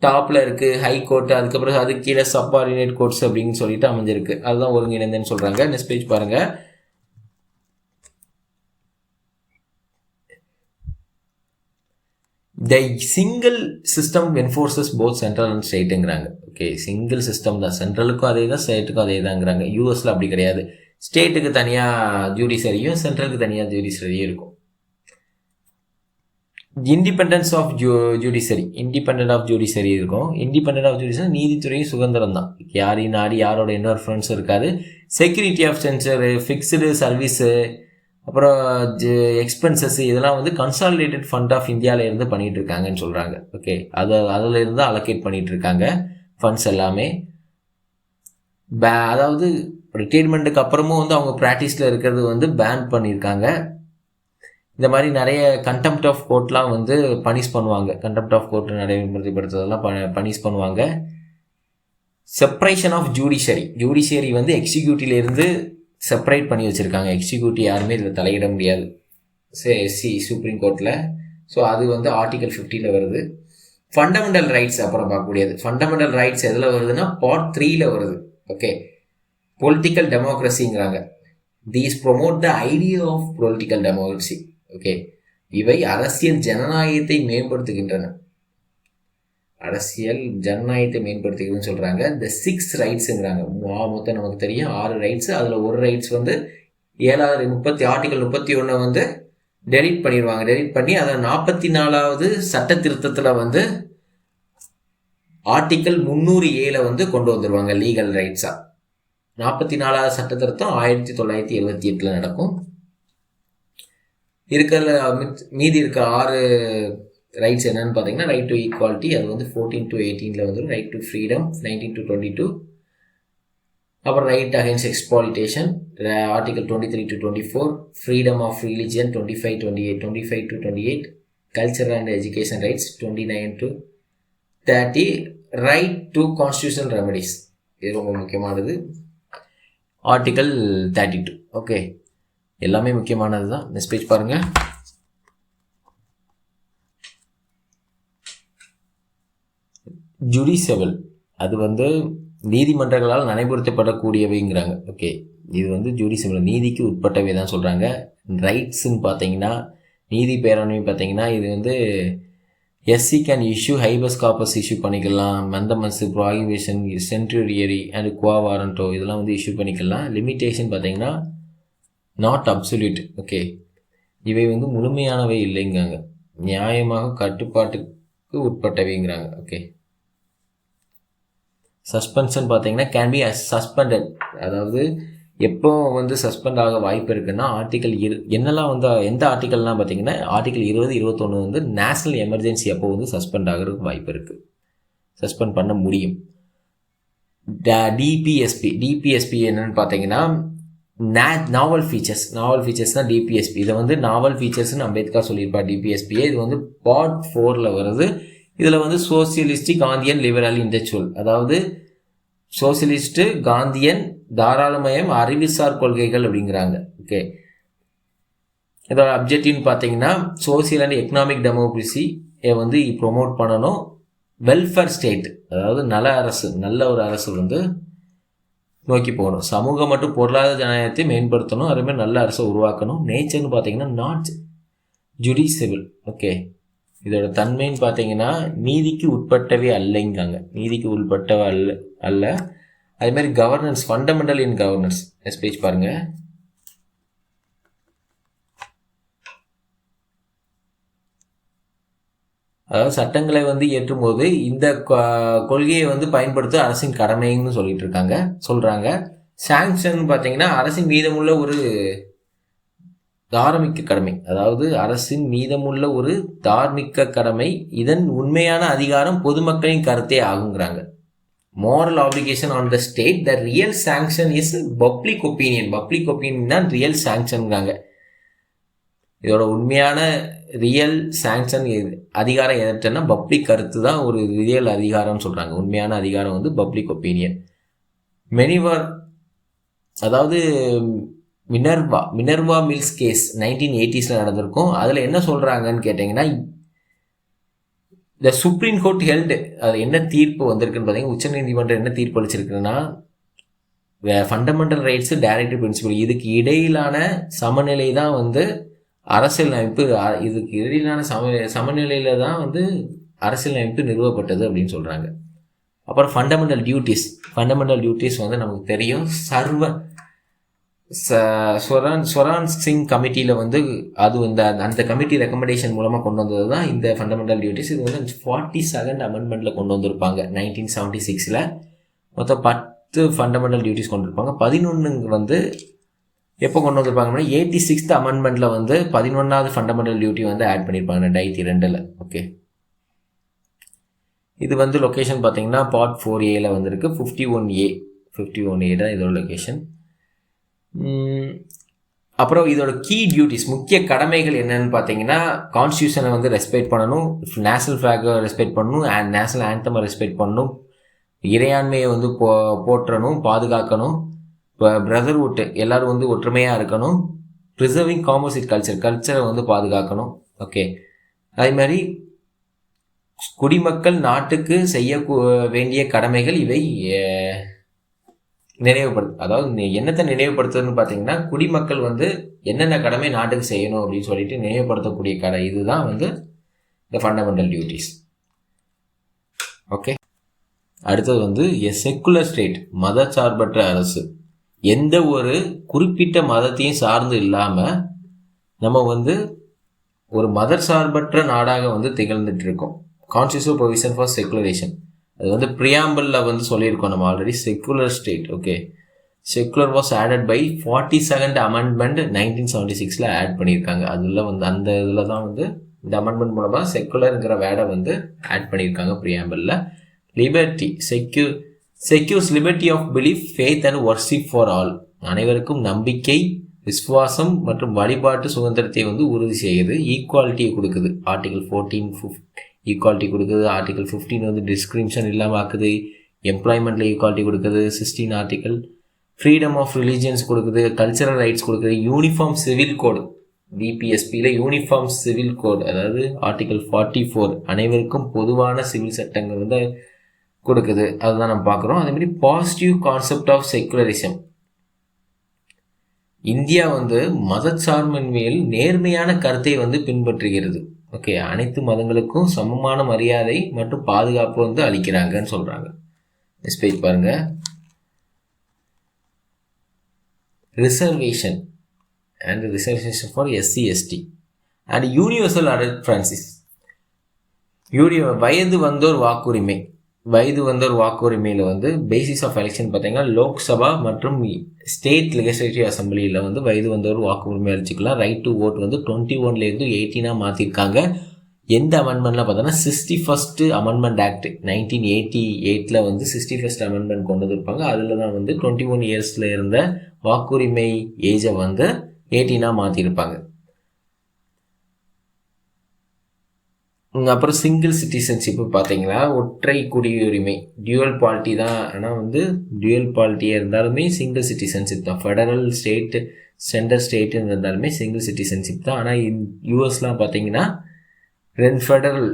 டாப்ல இருக்கு, ஹை கோர்ட், அதுக்கப்புறம் அதுக்கு கீழே சப்பார்டினேட் கோர்ட்ஸ் அப்படின்னு சொல்லிட்டு அமைஞ்சிருக்கு. அதுதான் ஒருங்கிணைந்தன்னு சொல்றாங்க. நெக்ஸ்ட் பேஜ் பாருங்க. The single system enforces both central and ஸ்டேட்டுங்கிறாங்க. ஓகே, சிங்கிள் சிஸ்டம் தான், சென்ட்ரலுக்கும் அதே தான், ஸ்டேட்டுக்கும் அதே தாங்கிறாங்க. யூஎஸ்ல அப்படி கிடையாது. ஸ்டேட்டுக்கு தனியாக ஜூடிஷரியும் சென்ட்ரலுக்கு தனியாக ஜூடிஷரியும் இருக்கும். Independence of judiciary, independent of judiciary இருக்கும். இண்டிபெண்டன்ட் ஆஃப் ஜுடிஷரி நீதித்துறையும் சுதந்திரம் தான். யாரையும் நாடி யாரோட இன்டர்ஃபரன்ஸும் இருக்காது. Security of tenure, fixed service, அப்புறம் எக்ஸ்பென்சஸ் இதெல்லாம் வந்து கன்சாலிடேட்டட் ஃபண்ட் ஆஃப் இந்தியாவில இருந்து பண்ணிட்டு இருக்காங்கன்னு சொல்கிறாங்க. ஓகே, அதில் இருந்து அலோகேட் பண்ணிட்டு இருக்காங்க ஃபண்ட்ஸ் எல்லாமே. அதாவது ரிட்டையர்மெண்ட்டுக்கு அப்புறமும் வந்து அவங்க ப்ராக்டிஸில் இருக்கிறது வந்து பேன் பண்ணியிருக்காங்க. இந்த மாதிரி நிறைய கண்டெம்ப்ட் ஆஃப் கோர்ட்லாம் வந்து பனிஷ் பண்ணுவாங்க. கண்டெம்ப்ட் ஆஃப் கோர்ட் நடைமுறைப்படுத்துறதெல்லாம் பனிஷ் பண்ணுவாங்க. செப்பரேஷன் ஆஃப் ஜூடிஷரி வந்து எக்ஸிக்யூட்டிவ்லேருந்து செப்பரேட் பண்ணி வச்சுருக்காங்க. எக்ஸிக்யூட்டிவ் யாருமே இதில் தலையிட முடியாது சுப்ரீம் கோர்ட்டில். ஸோ அது வந்து ஆர்டிகல் 50 வருது. ஃபண்டமெண்டல் ரைட்ஸ் அப்புறம் பார்க்கக்கூடியது. ஃபண்டமெண்டல் ரைட்ஸ் எதில் வருதுன்னா பார்ட் 3 வருது. ஓகே, பொலிட்டிக்கல் டெமோக்ரஸிங்கிறாங்க. These promote the idea of political democracy. Okay, இவை அரசியல் ஜனநாயகத்தை மேம்படுத்துகின்றன. அரசியல் ஜனநாயகத்தை மேம்படுத்துகிறதுன்னு சொல்றாங்க. இந்த 6 ரைட்ஸுங்கிறாங்க. மொத்தம் நமக்கு தெரியும் 6 ரைட்ஸ். அதில் ஒரு ரைட்ஸ் வந்து ஆர்டிகல் 31 வந்து டெலிட் பண்ணிடுவாங்க. டெலிட் பண்ணி அதை 44வது சட்ட திருத்தத்தில் வந்து ஆர்டிகல் 307 வந்து கொண்டு வந்துடுவாங்க லீகல் ரைட்ஸா. 44வது சட்ட திருத்தம் 1978 நடக்கும். இருக்கிற மீதி இருக்க 6 ரைட்ஸ் என்னன்னு பார்த்தீங்கன்னா, ரைட் டு ஈக்குவாலிட்டி, அது வந்து 14 to 18 வந்துடும். Right to freedom 19 to 22. அப்புறம் right against exploitation article 23 to 24. Freedom of religion 25 to 28. Cultural and education rights 29 to 30. Right to constitutional remedies, இது ரொம்ப முக்கியமானது, ஆர்டிகல் 32. ஓகே, எல்லாமே முக்கியமானது தான். நெக்ஸ்ட் பேஜ் பாருங்க. ஜுடிஷியல், அது வந்து நீதிமன்றங்களால் நடைமுறைப்படுத்தப்படக்கூடியவைங்கிறாங்க. ஓகே, இது வந்து ஜுடிஷியல் நீதிக்கு உட்பட்டவை தான் சொல்கிறாங்க. ரைட்ஸ்ன்னு பார்த்தீங்கன்னா, நீதி பேரவை பார்த்தீங்கன்னா, இது வந்து SC can issue habeas corpus issue பண்ணிக்கலாம். Mandamus, prohibition, certiorari and quo warranto இதெல்லாம் வந்து இஷ்யூ பண்ணிக்கலாம். லிமிட்டேஷன் பார்த்தீங்கன்னா நாட் அப்சல்யூட். ஓகே, இவை வந்து முழுமையானவை இல்லைங்காங்க, நியாயமாக கட்டுப்பாட்டுக்கு உட்பட்டவைங்கிறாங்க. ஓகே, சஸ்பென்ஷன் பார்த்தீங்கன்னா கேன் பி சஸ்பெண்டட், அதாவது எப்போ வந்து சஸ்பெண்ட் ஆக வாய்ப்பு இருக்குன்னா ஆர்டிகல் என்னெல்லாம் வந்து எந்த ஆர்டிகல்லாம் பார்த்தீங்கன்னா ஆர்டிகல் 20, 21 வந்து நேஷனல் எமர்ஜென்சி அப்போ வந்து சஸ்பெண்ட் ஆகிறதுக்கு வாய்ப்பு இருக்குது, சஸ்பெண்ட் பண்ண முடியும். டிபிஎஸ்பி என்னன்னு பார்த்தீங்கன்னா நாவல் ஃபீச்சர்ஸ் தான் டிபிஎஸ்பி. இதை வந்து நாவல் ஃபீச்சர்ஸ்னு அம்பேத்கர் சொல்லியிருப்பார் டிபிஎஸ்பியை. இது வந்து பார்ட் 4 வருது. இதில் வந்து சோசியலிஸ்டிக், காந்தியன், லிபரல், இன்டெலெக்சுவல், அதாவது சோசியலிஸ்ட்டு, காந்தியன், தாராளமயம், அறிவுசார் கொள்கைகள் அப்படிங்கிறாங்க. ஓகே, இதோட அப்ஜெக்டிவ்னு பார்த்தீங்கன்னா சோசியல் அண்ட் எக்கனாமிக் டெமோக்ரஸியை வந்து ப்ரொமோட் பண்ணணும். வெல்ஃபேர் ஸ்டேட், அதாவது நல்ல ஒரு அரசு வந்து நோக்கி போகணும். சமூக மற்றும் பொருளாதார ஜனநாயகத்தை மேம்படுத்தணும். அதேமாதிரி நல்ல அரசை உருவாக்கணும். நேச்சர்னு பார்த்தீங்கன்னா நாட் ஜுடிஷியல். ஓகே, இதோட தன்மைன்னு பார்த்தீங்கன்னா நீதிக்கு உட்பட்டவே அல்லைங்காங்க, நீதிக்கு உட்பட்டவை அல்ல. அதே மாதிரி கவர்னன்ஸ், ஃபண்டமெண்டல் இன் கவர்னன்ஸ். நெக்ஸ்ட் பேஜ் பாருங்க. அதாவது சட்டங்களை வந்து இயற்றும் போது இந்த கொள்கையை வந்து பயன்படுத்த அரசின் கடமைன்னு சொல்றாங்க. சாங்ஷன் பார்த்தீங்கன்னா அரசின் மீதமுள்ள ஒரு தார்மீக கடமை, அதாவது அரசின் மீதமுள்ள ஒரு தார்மீக கடமை. இதன் உண்மையான அதிகாரம் பொதுமக்களின் கருத்தே ஆகுங்கிறாங்க. moral obligation on the state, the real sanction is public opinion தான் ரியல் சாங்ஷன்ங்கிறாங்க. இதோட உண்மையான ரியல் சாங்ஷன் அதிகாரம் எதுனா பப்ளிக் கருத்து தான் ஒரு ரியல் அதிகாரம்னு சொல்றாங்க. உண்மையான அதிகாரம் வந்து பப்ளிக் ஒப்பீனியன். அதாவது மினர்வா மில்ஸ் கேஸ் 1980s நடந்திருக்கும். அதில் என்ன சொல்கிறாங்கன்னு கேட்டிங்கன்னா, இந்த சுப்ரீம் கோர்ட் ஹெல்டு, அது என்ன தீர்ப்பு வந்திருக்குன்னு பார்த்தீங்கன்னா, உச்சநீதிமன்றம் என்ன தீர்ப்பு அளிச்சிருக்குன்னா, ஃபண்டமெண்டல் ரைட்ஸு டைரக்டிவ் பிரின்சிபல் இதுக்கு இடையிலான சமநிலை தான் வந்து அரசியலமைப்பு, இதுக்கு இடையிலான சமநிலையில் தான் வந்து அரசியலமைப்பு நிறுவப்பட்டது அப்படின்னு சொல்கிறாங்க. அப்புறம் ஃபண்டமெண்டல் டியூட்டிஸ் வந்து நமக்கு தெரியும். ஸ்வரான் சிங் கமிட்டியில் வந்து அது வந்து அந்த கமிட்டி ரெக்கமெண்டேஷன் மூலமாக கொண்டு வந்தது தான் இந்த ஃபண்டமெண்டல் டியூட்டிஸ். இது வந்து 42nd அமெண்ட்மெண்ட்டில் கொண்டு வந்திருப்பாங்க 1976. மொத்தம் 10 ஃபண்டமெண்டல் டியூட்டிஸ் கொண்டு இருப்பாங்க. 11 வந்து எப்போ கொண்டு வந்திருப்பாங்கன்னா 86th அமெண்ட்மெண்ட்டில் வந்து 11வது ஃபண்டமெண்டல் டியூட்டி வந்து ஆட் பண்ணியிருப்பாங்க 2002. ஓகே, இது வந்து லொக்கேஷன் பார்த்தீங்கன்னா பார்ட் 4A வந்திருக்கு. 51A தான் இதோட லொக்கேஷன். அப்புறம் இதோட கீ டியூட்டிஸ், முக்கிய கடமைகள் என்னன்னு பார்த்தீங்கன்னா, கான்ஸ்டியூஷனை வந்து ரெஸ்பெக்ட் பண்ணணும், நேஷனல் ஃப்ளாகை ரெஸ்பெக்ட் பண்ணணும், அண்ட் நேஷனல் ஆந்தமை ரெஸ்பெக்ட் பண்ணணும், இறையாண்மையை வந்து போற்றணும், பாதுகாக்கணும், பிரதர்ஹுட் எல்லாரும் வந்து ஒற்றுமையாக இருக்கணும், ப்ரிசர்விங் காம்போசிட் கல்ச்சரை வந்து பாதுகாக்கணும். ஓகே, அதே மாதிரி குடிமக்கள் நாட்டுக்கு செய்ய வேண்டிய கடமைகள் இவை அதாவது என்னத்தை நினைவுபடுத்துறதுன்னு பார்த்தீங்கன்னா, குடிமக்கள் வந்து என்னென்ன கடமை நாட்டுக்கு செய்யணும் அப்படின்னு சொல்லிட்டு நினைவுபடுத்தக்கூடிய இதுதான் வந்து இந்த ஃபண்டமெண்டல் டியூட்டிஸ். ஓகே, அடுத்தது வந்து செக்குலர் ஸ்டேட், மதச்சார்பற்ற அரசு. எந்த ஒரு குறிப்பிட்ட மதத்தையும் சார்ந்து இல்லாமல் நம்ம வந்து ஒரு மதச்சார்பற்ற நாடாக வந்து திகழ்ந்துட்டு இருக்கோம். கான்ஸ்டியூஷனல் ப்ரொவிஷன் ஃபார் செக்குலரேஷன், அது வந்து ப்ரியாம்பிளில் வந்து சொல்லியிருக்கோம் நம்ம already. Secular state. Okay, secular was added by 42nd amendment 1976 add பண்ணியிருக்காங்க. அதில் வந்து அந்த இதில் தான் வந்து இந்த அமெண்ட்மெண்ட் மூலமாக செக்குலருங்கிற வேர்டை வந்து ஆட் பண்ணியிருக்காங்க ப்ரியாம்பிளில். Liberty, secures liberty of belief, faith and worship for all. அனைவருக்கும் நம்பிக்கை, விசுவாசம் மற்றும் வழிபாட்டு சுதந்திரத்தை வந்து உறுதி செய்யுது. ஈக்குவாலிட்டியை கொடுக்குது. ஆர்டிகல் 14 ஈக்குவாலிட்டி கொடுக்குது. ஆர்டிகல் 15 வந்து டிஸ்கிரிமினேஷன் இல்லாமல் ஆக்குது. எம்ப்ளாய்மெண்ட்டில் ஈக்குவாலிட்டி கொடுக்குது. 16 ஆர்டிகல் ஃப்ரீடம் ஆஃப் ரிலீஜியன்ஸ் கொடுக்குது. கல்ச்சரல் ரைட்ஸ் கொடுக்குது. யூனிஃபார்ம் சிவில் கோடு, பிபிஎஸ்பியில் யூனிஃபார்ம் சிவில் கோடு, அதாவது ஆர்டிகல் 44 அனைவருக்கும் பொதுவான சிவில் சட்டங்கள் வந்து கொடுக்குது. அதுதான் நம்ம பார்க்குறோம். அதேமாதிரி positive concept of secularism. India வந்து மதச்சார்பின்மையில் நேர்மையான கருத்தை வந்து பின்பற்றுகிறது. ஓகே, அனைத்து மதங்களுக்கும் சமமான மரியாதை மற்றும் பாதுகாப்பு வந்து அளிக்கிறாங்கன்னு சொல்கிறாங்க. நெக்ஸ்ட் பேஜ் பாருங்க. Reservation for SC/ST and universal adult franchise. வயது வந்தோர் வாக்குரிமையில் வந்து பேசிஸ் ஆஃப் எலெக்ஷன் பார்த்தீங்கன்னா, லோக்சபா மற்றும் ஸ்டேட் லெஜிஸ்லேட்டிவ் அசம்பிளியில் வந்து வயது வந்தோர் வாக்குரிமை அளிச்சுக்கலாம். ரைட் டு ஓட் வந்து 21 18 மாற்றிருக்காங்க. எந்த அமெண்ட்மெண்ட்லாம் பார்த்தோன்னா 61st அமெண்ட்மெண்ட் ஆக்ட் 1988 வந்து 61st அமெண்ட்மெண்ட் கொண்டு வந்திருப்பாங்க. அதில் தான் வந்து 21 இயர்ஸில் இருந்த வாக்குரிமை ஏஜை வந்து 18 மாற்றிருப்பாங்க. அப்புறம் சிங்கிள் சிட்டிசன்ஷிப்பு பார்த்தீங்கன்னா, ஒற்றை குடியுரிமை, டியூவல் பாலிட்டி தான். ஆனால் வந்து டியூவல் பாலிட்டியாக இருந்தாலுமே சிங்கிள் சிட்டிசன்ஷிப் தான். ஃபெடரல் ஸ்டேட் சென்ட்ரல் ஸ்டேட்டுன்னு இருந்தாலுமே சிங்கிள் சிட்டிசன்ஷிப் தான். ஆனால் யூஎஸ்லாம் பார்த்தீங்கன்னா 2 ஃபெடரல்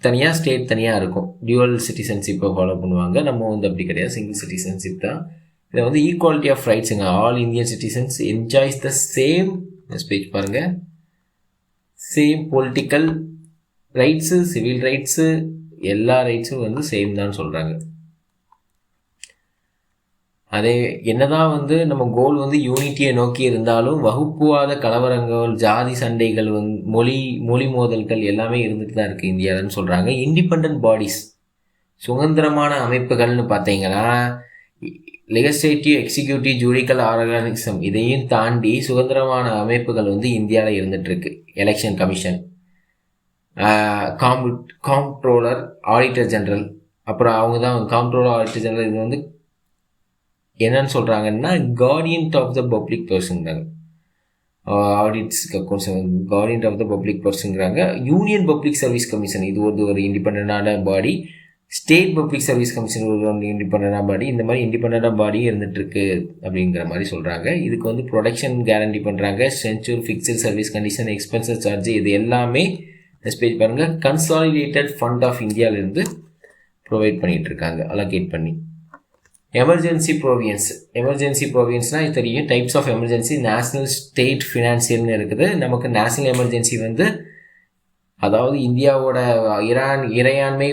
தனியாக, ஸ்டேட் தனியாக இருக்கும். டியூவல் சிட்டிசன்ஷிப்பை ஃபாலோ பண்ணுவாங்க. நம்ம வந்து அப்படி கிடையாது, சிங்கிள் சிட்டிசன்ஷிப் தான். இதில் வந்து ஈக்குவாலிட்டி ஆஃப் ரைட்ஸுங்க. All Indian citizens enjoys the same speech பாருங்கள், same political rights, civil rights, எல்லா ரைட்ஸும் வந்து சேம் தான் சொல்கிறாங்க. அதே என்னதான் வந்து நம்ம கோல் வந்து யூனிட்டியை நோக்கி இருந்தாலும் வகுப்புவாத கலவரங்கள், ஜாதி சண்டைகள், மொழி மோதல்கள் எல்லாமே இருந்துட்டு தான் இருக்குது இந்தியாவில்னு சொல்கிறாங்க. இண்டிபெண்ட் பாடிஸ், சுதந்திரமான அமைப்புகள்னு பார்த்தீங்கன்னா லெஜிஸ்லேட்டிவ், எக்ஸிக்யூட்டிவ், ஜுடிக்கல் ஆர்கனைசம் இதையும் தாண்டி சுதந்திரமான அமைப்புகள் வந்து இந்தியாவில் இருந்துகிட்ருக்கு. Election commission, comptroller, auditor general. அப்புறம் அவங்க தான் காம்ப்ட்ரோலர், ஆடிட்டர் ஜெனரல். இது வந்து என்னன்னு சொல்கிறாங்கன்னா கார்டியன் ஆஃப் த பப்ளிக் பர்சன்ங்கிறாங்க. Audits accounts guardian of the public பர்சன்ங்கிறாங்க. யூனியன் பப்ளிக் சர்வீஸ் கமிஷன், இது ஒரு இண்டிபெண்டான body. State public service commission ஒரு இண்டிபெண்டன்டாக பாடி, இந்த மாதிரி இண்டிபெண்டன்டாக பாடி இருந்துகிட்ருக்கு அப்படிங்கிற மாதிரி சொல்கிறாங்க. இதுக்கு வந்து ப்ரொடக்ஷன் கேரண்டி பண்ணுறாங்க, சென்ச்சூர் fixed service condition, expenses charge, இது எல்லாமே நெக்ஸ்ட் பேஜ் பாருங்கள், கன்சாலிடேட்டட் ஃபண்ட் ஆஃப் இந்தியாவிலேருந்து ப்ரொவைட் பண்ணிகிட்ருக்காங்க, அலோகேட் பண்ணி. எமர்ஜென்சி ப்ரோவியன்ஸ்னால் இது தெரியும், types of emergency, national, state, ஃபினான்சியல்னு இருக்குது. நமக்கு நேஷ்னல் எமர்ஜென்சி வந்து அதாவது இந்தியாவோட இறையாண்மை,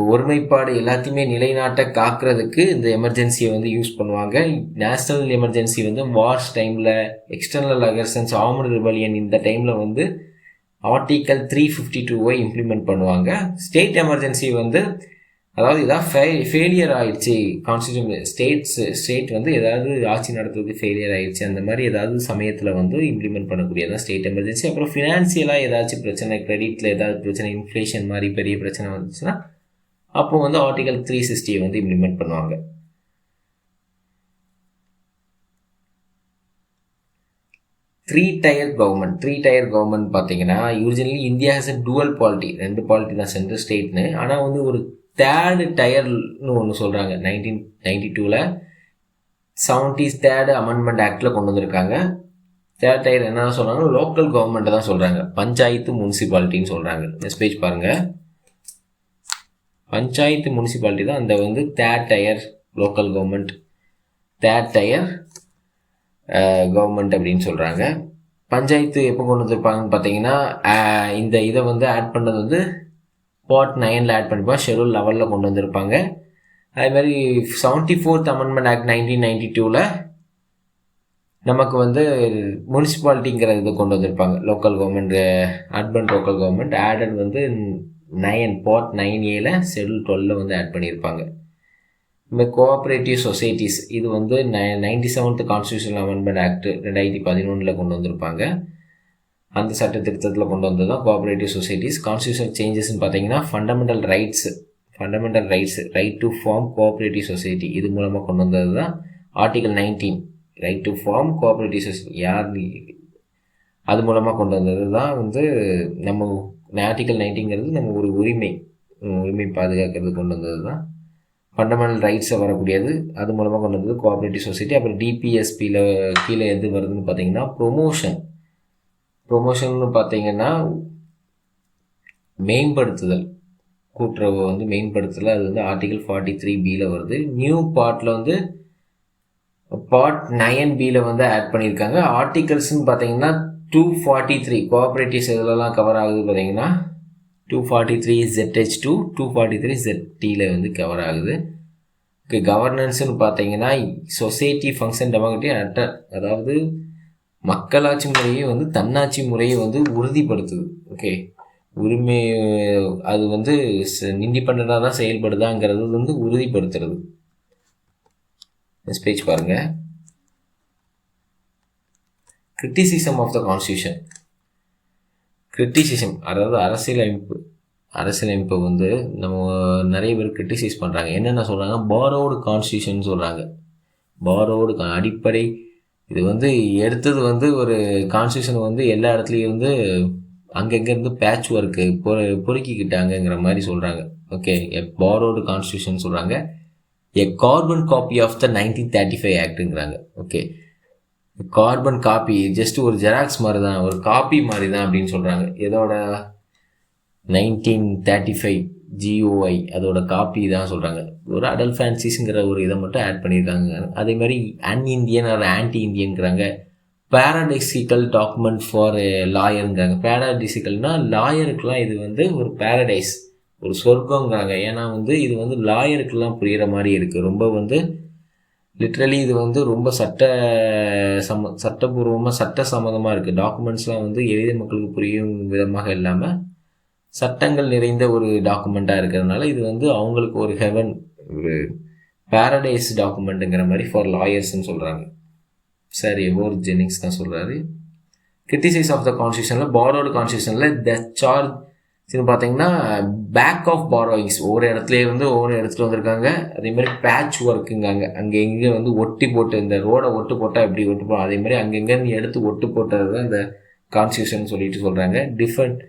ஒருமைப்பாடு எல்லாத்தையுமே நிலைநாட்ட காக்கிறதுக்கு இந்த எமர்ஜென்சியை வந்து யூஸ் பண்ணுவாங்க. நேஷ்னல் எமர்ஜென்சி வந்து வார்ஸ் டைமில், எக்ஸ்டர்னல் அகர்சன்ஸ், ஆர்ம்டு ரிபல்லியன், இந்த டைமில் வந்து ஆர்டிக்கல் 352 இம்ப்ளிமெண்ட் பண்ணுவாங்க. ஸ்டேட் எமர்ஜென்சி வந்து அதாவது இதாக ஃபெயிலியர் ஆயிடுச்சு, ஸ்டேட் வந்து ஏதாவது ஆட்சி நடத்துறதுக்கு ஃபெயிலியர் ஆயிடுச்சு, அந்த மாதிரி ஏதாவது சமயத்தில் வந்து இம்ப்ளிமெண்ட் பண்ணக்கூடியதான் ஸ்டேட் எமர்ஜென்சி. அப்புறம் ஃபினான்சியலாக ஏதாச்சும் பிரச்சனை, கிரெடிட்டில் ஏதாவது பிரச்சனை, இன்ஃப்ளேஷன் மாதிரி பெரிய பிரச்சனை வந்துச்சுன்னா அப்போ வந்து ஆர்டிகல் 360 வந்து இம்ப்ளிமெண்ட் பண்ணுவாங்க. த்ரீ டயர் கவர்மெண்ட் பார்த்தீங்கன்னா usually India has a dual polity, 2 polity தான், சென்ட்ரல் ஸ்டேட்னு. ஆனால் வந்து ஒரு தேர்டு டயர்னு ஒன்று சொல்கிறாங்க. 1992 73rd அமெண்ட்மெண்ட் ஆக்டில் கொண்டு வந்திருக்காங்க. தேர்ட் டயர் என்ன சொல்கிறாங்க, லோக்கல் கவர்மெண்ட்டை தான் சொல்கிறாங்க, பஞ்சாயத்து முனிசிபாலிட்டின்னு சொல்கிறாங்க. நெக்ஸ்ட் பேஜ் பாருங்கள், பஞ்சாயத்து முனிசிபாலிட்டி தான் அந்த வந்து third tyre local government, third tyre government அப்படின்னு சொல்கிறாங்க. பஞ்சாயத்து எப்போ கொண்டு வந்திருப்பாங்கன்னு பார்த்தீங்கன்னா இந்த இதை வந்து ஆட் பண்ணது வந்து பார்ட் 9 ஆட் பண்ணிப்போம், ஷெடியூல் 11 கொண்டு வந்திருப்பாங்க. அதேமாதிரி 74th அமெண்ட்மெண்ட் ஆக்ட் 1992 நமக்கு வந்து முனிசிபாலிட்டிங்கிற இது கொண்டு வந்திருப்பாங்க, local government, urban local government added வந்து பார்ட் 9A ஷெடியூல் 12 வந்து ஆட் பண்ணியிருப்பாங்க. இந்த கோஆப்ரேட்டிவ் சொசைட்டிஸ் இது வந்து 97th கான்ஸ்டியூஷனல் அமெண்ட்மெண்ட் ஆக்ட் 2011 கொண்டு வந்திருப்பாங்க. அந்த சட்ட திருத்தத்தில் கொண்டு வந்தது தான் கோஆப்ரேட்டிவ் சொசைட்டிஸ். கான்ஸ்டியூஷனல் சேஞ்சஸ்ன்னு பார்த்தீங்கன்னா fundamental rights, right to form cooperative society, இது மூலமாக கொண்டு வந்தது தான் article 19, right to form cooperative society, அது மூலமாக கொண்டு வந்தது தான் வந்து நம்ம ஆர்டிகல் 19ங்கிறது நம்ம ஒரு உரிமை பாதுகாக்கிறது கொண்டு வந்தது தான். ஃபண்டமெண்டல் ரைட்ஸை வரக்கூடியது, அது மூலமாக கொண்டு வந்தது கோஆப்ரேட்டிவ் சொசைட்டி. அப்புறம் டிபிஎஸ்பியில் கீழே எது வருதுன்னு பார்த்தீங்கன்னா ப்ரொமோஷன்னு பார்த்தீங்கன்னா மேம்படுத்துதல், கூட்டுறவு வந்து மேம்படுத்துதல், அது வந்து ஆர்டிகல் 43B வருது. நியூ பார்ட்டில் வந்து பார்ட் 9B வந்து ஆட் பண்ணியிருக்காங்க. ஆர்டிகல்ஸ்ன்னு பார்த்தீங்கன்னா 243 கோஆப்ரேட்டிவ்ஸ் இதெல்லாம் கவர் ஆகுது பார்த்தீங்கன்னா 243 ZH2, 243 ZT வந்து கவர் ஆகுது. ஓகே, கவர்னன்ஸ்னு பார்த்தீங்கன்னா சொசைட்டி ஃபங்க்ஷன் டெமோக்ரட்டி அதாவது மக்களாட்சி முறையை வந்து தன்னாட்சி முறையை வந்து உறுதிப்படுத்துது. ஓகே, உரிமை அது வந்து இண்டிபெண்டாக தான் செயல்படுதாங்கிறது வந்து உறுதிப்படுத்துறது. நெக்ஸ்ட் பேஜ் பாருங்கள், criticism of the constitution. Criticism அதாவது அரசியலமைப்பை வந்து நம்ம நிறைய பேர் கிரிட்டிசைஸ் பண்ணுறாங்க. என்னென்ன சொல்கிறாங்க, பாரோடு கான்ஸ்டியூஷன் சொல்கிறாங்க. பாரோடு அடிப்படை இது வந்து எடுத்தது வந்து ஒரு கான்ஸ்டியூஷன் வந்து எல்லா இடத்துலையும் வந்து அங்கங்கேருந்து பேட்ச் ஒர்க்கு பொறுக்கிக்கிட்டாங்கங்கிற மாதிரி சொல்கிறாங்க. ஓகே, பாரோடு கான்ஸ்டியூஷன் சொல்கிறாங்க. A carbon copy of the 1935 ஆக்டுங்கிறாங்க. ஓகே, கார்பன் காப்பி ஜஸ்ட் ஒரு ஜெராக்ஸ் மாதிரி தான், ஒரு காப்பி மாதிரி தான் அப்படின்னு சொல்கிறாங்க. இதோட 1935 GOI அதோட காப்பி தான் சொல்கிறாங்க. ஒரு அடல் ஃபேன்சிஸ்ங்கிற ஒரு இதை மட்டும் ஆட் பண்ணியிருக்காங்க. அதே மாதிரி அன்இந்தியன் ஒரு ஆன்டி இந்தியன்கிறாங்க. பேரடைசிக்கல் டாக்குமெண்ட் ஃபார் லாயருங்கிறாங்க. பேரடைசிக்கல்னால் லாயருக்கெலாம் இது வந்து ஒரு பேரடைஸ், ஒரு சொர்க்கங்கிறாங்க. ஏன்னா வந்து இது வந்து லாயருக்கெல்லாம் புரிகிற மாதிரி இருக்குது. ரொம்ப வந்து லிட்ரலி இது வந்து ரொம்ப சட்டபூர்வமாக சட்ட சம்மந்தமாக இருக்குது. டாக்குமெண்ட்ஸ்லாம் வந்து எளிய மக்களுக்கு புரியும் விதமாக இல்லாமல் சட்டங்கள் நிறைந்த ஒரு டாக்குமெண்ட்டாக இருக்கிறதுனால இது வந்து அவங்களுக்கு ஒரு ஹெவன், ஒரு பேரடைஸ் டாக்குமெண்ட்டுங்கிற மாதிரி ஃபார் லாயர்ஸ்ன்னு சொல்கிறாங்க. சரி, எவோர் ஜெனிங்ஸ் தான் சொல்கிறாரு. கிரிட்டிசைஸ் ஆஃப் த கான்ஸ்டியூஷனில் பாரோடு கான்ஸ்டியூஷனில் த சார்ஜ் பார்த்தீங்கன்னா பேக் ஆஃப் பாரோயிங்ஸ் ஒவ்வொரு இடத்துலேயே வந்து ஒவ்வொரு இடத்துல வந்திருக்காங்க. அதேமாதிரி பேட்ச் ஒர்க்குங்காங்க. அங்கே எங்கே வந்து ஒட்டி போட்டு இந்த ரோடை ஒட்டு போட்டால் எப்படி ஒட்டு போடும் அதேமாதிரி அங்கெங்கேருந்து எடுத்து ஒட்டு போட்டது தான் இந்த கான்ஸ்டியூஷன் சொல்லிட்டு சொல்கிறாங்க. டிஃப்ரெண்ட்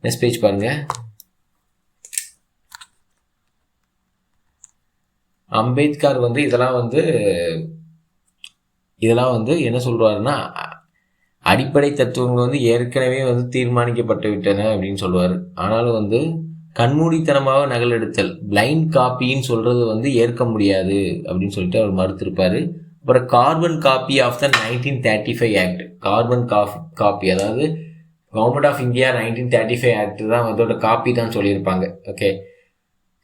நெக்ஸ்ட் பேஜ் பாருங்கள். அம்பேத்கர் வந்து இதெல்லாம் வந்து என்ன சொல்றாருன்னா, அடிப்படை தத்துவங்கள் வந்து ஏற்கனவே வந்து தீர்மானிக்கப்பட்டு விட்டன அப்படின்னு சொல்லுவார். ஆனாலும் வந்து கண்மூடித்தனமாக நகலெடுத்தல், பிளைண்ட் காப்பின்னு சொல்றது வந்து ஏற்க முடியாது அப்படின்னு சொல்லிட்டு அவர் மறுத்திருப்பாரு. அப்புறம் carbon copy of the 1935 act, carbon copy, அதாவது கவர்மெண்ட் ஆஃப் இந்தியா 1935 ஆக்ட் தான் அதோட காப்பி தான் சொல்லியிருப்பாங்க. ஓகே,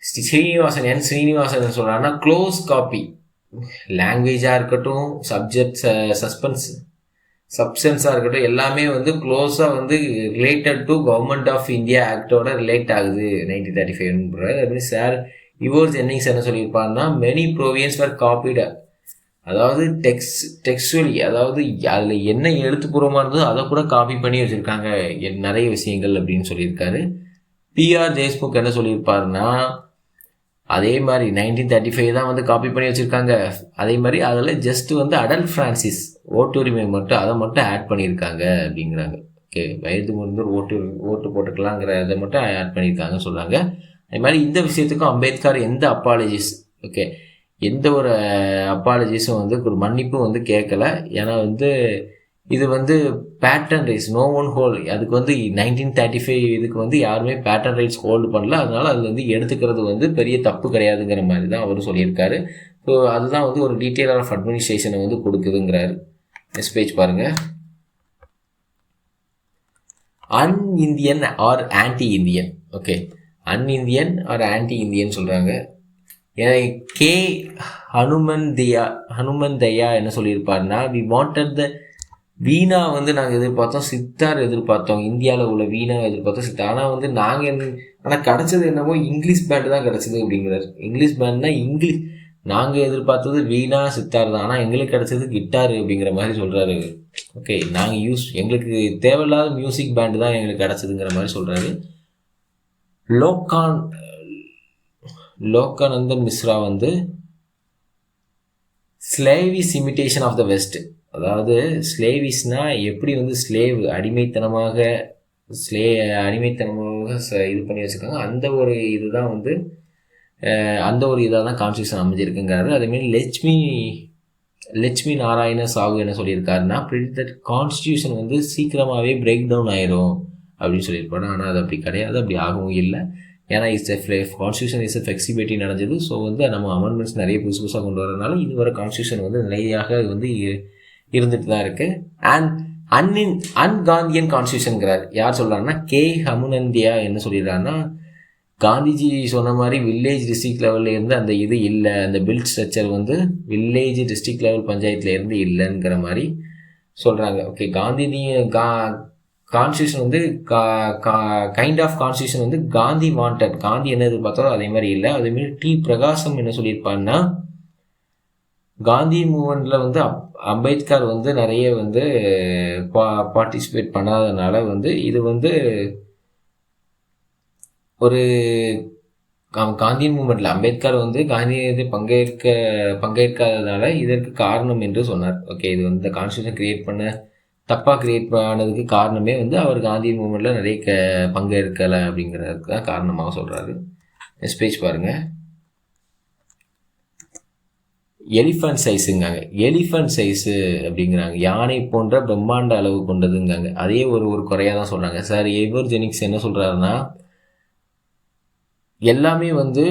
ஸ்ரீனிவாசன் சொல்றாருன்னா க்ளோஸ் காப்பி, லாங்குவேஜாக இருக்கட்டும், சப்ஸ்டன்ஸாக இருக்கட்டும், எல்லாமே வந்து க்ளோஸாக வந்து related to government of India ஆக்டோட ரிலேட் ஆகுது 1935. அதுமாதிரி சார் யுவர் ஜென்னிங்ஸ் என்ன சொல்லியிருப்பாருன்னா, மெனி ப்ரோவியன்ஸ் ஃபார் காப்பீடு, அதாவது டெக்ஸ்டுவலி, அதாவது அதில் என்ன எழுத்துப்பூர்வமாக இருந்ததோ அதை கூட காப்பி பண்ணி வச்சுருக்காங்க நிறைய விஷயங்கள் அப்படின்னு சொல்லியிருக்காரு. பிஆர் தேஷ்முக் என்ன சொல்லியிருப்பாருன்னா, அதே மாதிரி 1935 தான் வந்து காப்பி பண்ணி வச்சுருக்காங்க. அதே மாதிரி அதில் ஜஸ்ட் வந்து அடல்ட் ஃப்ரான்சிஸ் ஓட்டுரிமை மட்டும், அதை மட்டும் ஆட் பண்ணியிருக்காங்க அப்படிங்கிறாங்க. ஓகே, வயது முதிர்ந்தோர் ஓட்டு போட்டுக்கலாங்கிற இதை மட்டும் ஆட் பண்ணியிருக்காங்கன்னு சொல்கிறாங்க. அதே மாதிரி இந்த விஷயத்துக்கும் அம்பேத்கர் எந்த அப்பாலஜிஸ், ஓகே, எந்த ஒரு அப்பாலஜிஸும் வந்து ஒரு மன்னிப்பும் வந்து கேட்கல. ஏன்னா வந்து இது வந்து patent rights, no one hold, அதுக்கு வந்து 1935 இதுக்கு வந்து யாருமே பேட்டன் ரைட்ஸ் ஹோல்டு பண்ணல. அதனால அது வந்து எடுத்துக்கிறது வந்து பெரிய தப்பு கிடையாதுங்கிற மாதிரி தான் அவர் சொல்லியிருக்காரு. ஸோ அதுதான் வந்து ஒரு டீட்டெயில் ஆஃப் அட்மினிஸ்ட்ரேஷனை வந்து கொடுக்குதுங்கிறாரு. நெக்ஸ்ட் பேஜ் பாருங்க. Un Indian or anti Indian. Okay, un Indian or anti Indian சொல்கிறாங்க. கே ஹனுமந்தையா என்ன சொல்லியிருப்பாருன்னா, வி வாண்டட் த வீணா வந்து நாங்கள் எதிர்பார்த்தோம், சித்தார் எதிர்பார்த்தோம், இந்தியாவில் உள்ள வீணா எதிர்பார்த்தோம், சித்தார். ஆனால் வந்து ஆனால் கிடச்சது என்னமோ இங்கிலீஷ் பேண்டு தான் கிடச்சிது அப்படிங்கிறார். இங்கிலீஷ் பேண்ட்னா நாங்கள் எதிர்பார்த்தது வீணா சித்தார் தான், ஆனால் எங்களுக்கு கிடச்சது கிட்டார் அப்படிங்கிற மாதிரி சொல்கிறாரு. ஓகே, எங்களுக்கு தேவையில்லாத மியூசிக் பேண்டு தான் எங்களுக்கு கிடச்சிதுங்கிற மாதிரி சொல்கிறாரு. லோகானந்தன் மிஸ்ரா வந்து ஸ்லேவிஸ் இமிட்டேஷன் ஆஃப் த வெஸ்ட், அதாவது ஸ்லேவிஸ்னா எப்படி வந்து ஸ்லேவ் அடிமைத்தனமாக இது பண்ணி வச்சுருக்காங்க, அந்த ஒரு இதுதான் வந்து அந்த ஒரு இதாக தான் கான்ஸ்டியூஷன் அமைஞ்சிருக்குங்கிறாரு. அதேமாரி லட்சுமி நாராயண சாகு என்ன சொல்லியிருக்காருன்னா, தட் கான்ஸ்டியூஷன் வந்து சீக்கிரமாகவே பிரேக் டவுன் ஆயிரும் அப்படின்னு சொல்லியிருப்பாரு. ஆனால் அது அப்படி கிடையாது, அப்படி ஆகவும் இல்லை. ஏன்னா கான்ஸ்டியூஷன் இஸ் ஃப்ளெக்சிபிலிட்டி நடந்தது. ஸோ வந்து நம்ம அமெண்ட்மெண்ட்ஸ் நிறைய புதுசாக கொண்டு வரதுனால இது வர கான்ஸ்டியூஷன் வந்து நிலையாக வந்து இருந்துட்டு தான் இருக்குது. அன்காந்தியன் கான்ஸ்டியூஷன்கிறார். யார் சொல்கிறாருன்னா, கே ஹமுனந்தியா என்ன சொல்லிடுறாருன்னா, காந்திஜி சொன்ன மாதிரி வில்லேஜ் டிஸ்ட்ரிக்ட் லெவலில் இருந்து அந்த இது இல்லை, அந்த பில்ட் ஸ்ட்ரக்சர் வந்து வில்லேஜ் டிஸ்ட்ரிக்ட் லெவல் பஞ்சாயத்தில் இருந்து இல்லைங்கிற மாதிரி சொல்கிறாங்க. ஓகே, கான்ஸ்டியூஷன் வந்து கைண்ட் ஆஃப் கான்ஸ்டியூஷன் வந்து காந்தி வாண்டட், காந்தி என்ன எதிர்பார்த்தாலும் அதே மாதிரி இல்லை. அதேமாரி டி பிரகாசம் என்ன சொல்லியிருப்பாருன்னா, காந்தி மூமெண்ட்டில் வந்து அம்பேத்கர் வந்து நிறைய வந்து பார்ட்டிசிபேட் பண்ணாதனால வந்து இது வந்து ஒரு காந்தி மூமெண்ட்டில் அம்பேத்கர் வந்து காந்தி பங்கேற்காததால இதற்கு காரணம் என்று சொன்னார். ஓகே, இது வந்து கான்ஸ்டியூஷன் தப்பாக கிரியேட் ஆனதுக்கு காரணமே வந்து அவர் காந்தி மூமெண்ட்டில் நிறைய பங்கேற்கலை அப்படிங்கிறதுக்கு தான் காரணமாக சொல்கிறாரு. நெக்ஸ்ட் பேஜ் பாருங்கள். எலிஃபண்ட் சைஸுங்காங்க. எலிஃபண்ட் சைஸு அப்படிங்கிறாங்க, யானை போன்ற பிரம்மாண்ட அளவு கொண்டதுங்காங்க. அதே ஒரு குறையாக தான் சொல்கிறாங்க. சார் எவர்ஜெனிக்ஸ் என்ன சொல்கிறாருன்னா, எல்லாமே வந்து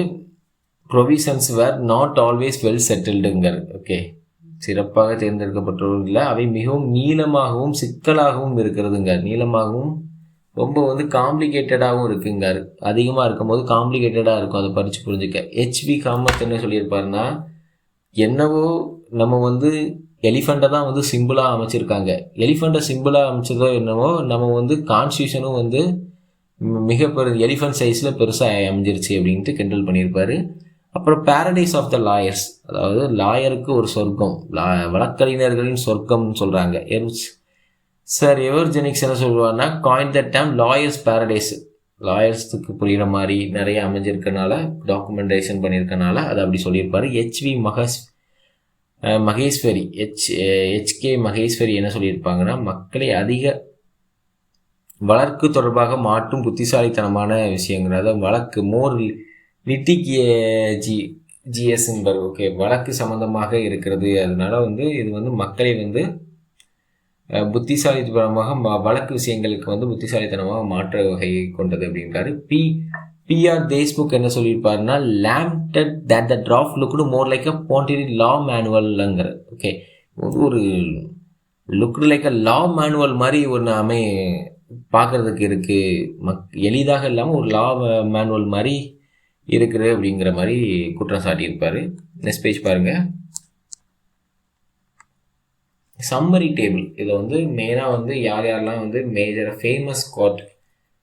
provisions were not always well செட்டில்டுங்கார். ஓகே, சிறப்பாக தேர்ந்தெடுக்கப்பட்டவர்கள் இல்லை, அவை மிகவும் நீளமாகவும் சிக்கலாகவும் இருக்கிறதுங்க. நீளமாகவும் ரொம்ப வந்து காம்ப்ளிகேட்டடாகவும் இருக்குங்காரு. அதிகமாக இருக்கும்போது காம்ப்ளிகேட்டடாக இருக்கும், அதை படித்து புரிஞ்சுக்க. ஹெச்வி காமத் என்ன சொல்லியிருப்பாருன்னா, என்னவோ நம்ம வந்து எலிஃபண்ட்டை தான் வந்து சிம்பிளாக அமைச்சிருக்காங்க, எலிஃபண்ட்டை சிம்பிளாக அமைச்சதோ என்னவோ நம்ம வந்து கான்ஸ்டியூஷனும் வந்து மிக எலிஃபண்ட் சைஸில் பெருசாக அமைஞ்சிருச்சு அப்படின்ட்டு கிண்டல் பண்ணியிருப்பார். அப்புறம் பேரடைஸ் ஆஃப் த லாயர்ஸ், அதாவது லாயருக்கு ஒரு சொர்க்கம், வழக்கறிஞர்களின் சொர்க்கம்னு சொல்கிறாங்க. சார் எவர்ஜெனிக்ஸ் என்ன சொல்லுவார்னா, coined the term lawyers paradise, லாயர்ஸுக்கு புரிகிற மாதிரி நிறைய அமைஞ்சிருக்கனால, டாக்குமெண்டேஷன் பண்ணியிருக்கனால அதை அப்படி சொல்லியிருப்பார். ஹெச்கே மகேஸ்வரி என்ன சொல்லியிருப்பாங்கன்னா, மக்களை அதிக வழக்கு தொடர்பாக மாற்றும் புத்திசாலித்தனமான விஷயங்கள், அதாவது வழக்கு மோர் லிட்டிகேஜி ஜிஎஸ் என்பர். ஓகே, வழக்கு சம்பந்தமாக இருக்கிறது. அதனால வந்து இது வந்து மக்களை வந்து புத்திசாலித்தனமாக வழக்கு விஷயங்களுக்கு வந்து புத்திசாலித்தனமாக மாற்ற வகை கொண்டது அப்படின்றாரு. பிஆர் தேஷ்முக் என்ன சொல்லியிருப்பாருன்னா, lamented that the draft looked more like a pantry law மேனுவல்ங்கிற. ஓகே, ஒரு looked like a law manual மாதிரி ஒன்று பார்க்கறதுக்கு இருக்கு, எளிதாக இல்லாமல் ஒரு லா மேனுவல் மாதிரி இருக்குது அப்படிங்கிற மாதிரி குற்றம் சாட்டியிருப்பார். நெக்ஸ்ட் பேஜ் பாருங்கள். Summary table. இதை வந்து மெயினாக வந்து யார் யாரெல்லாம் வந்து மேஜராக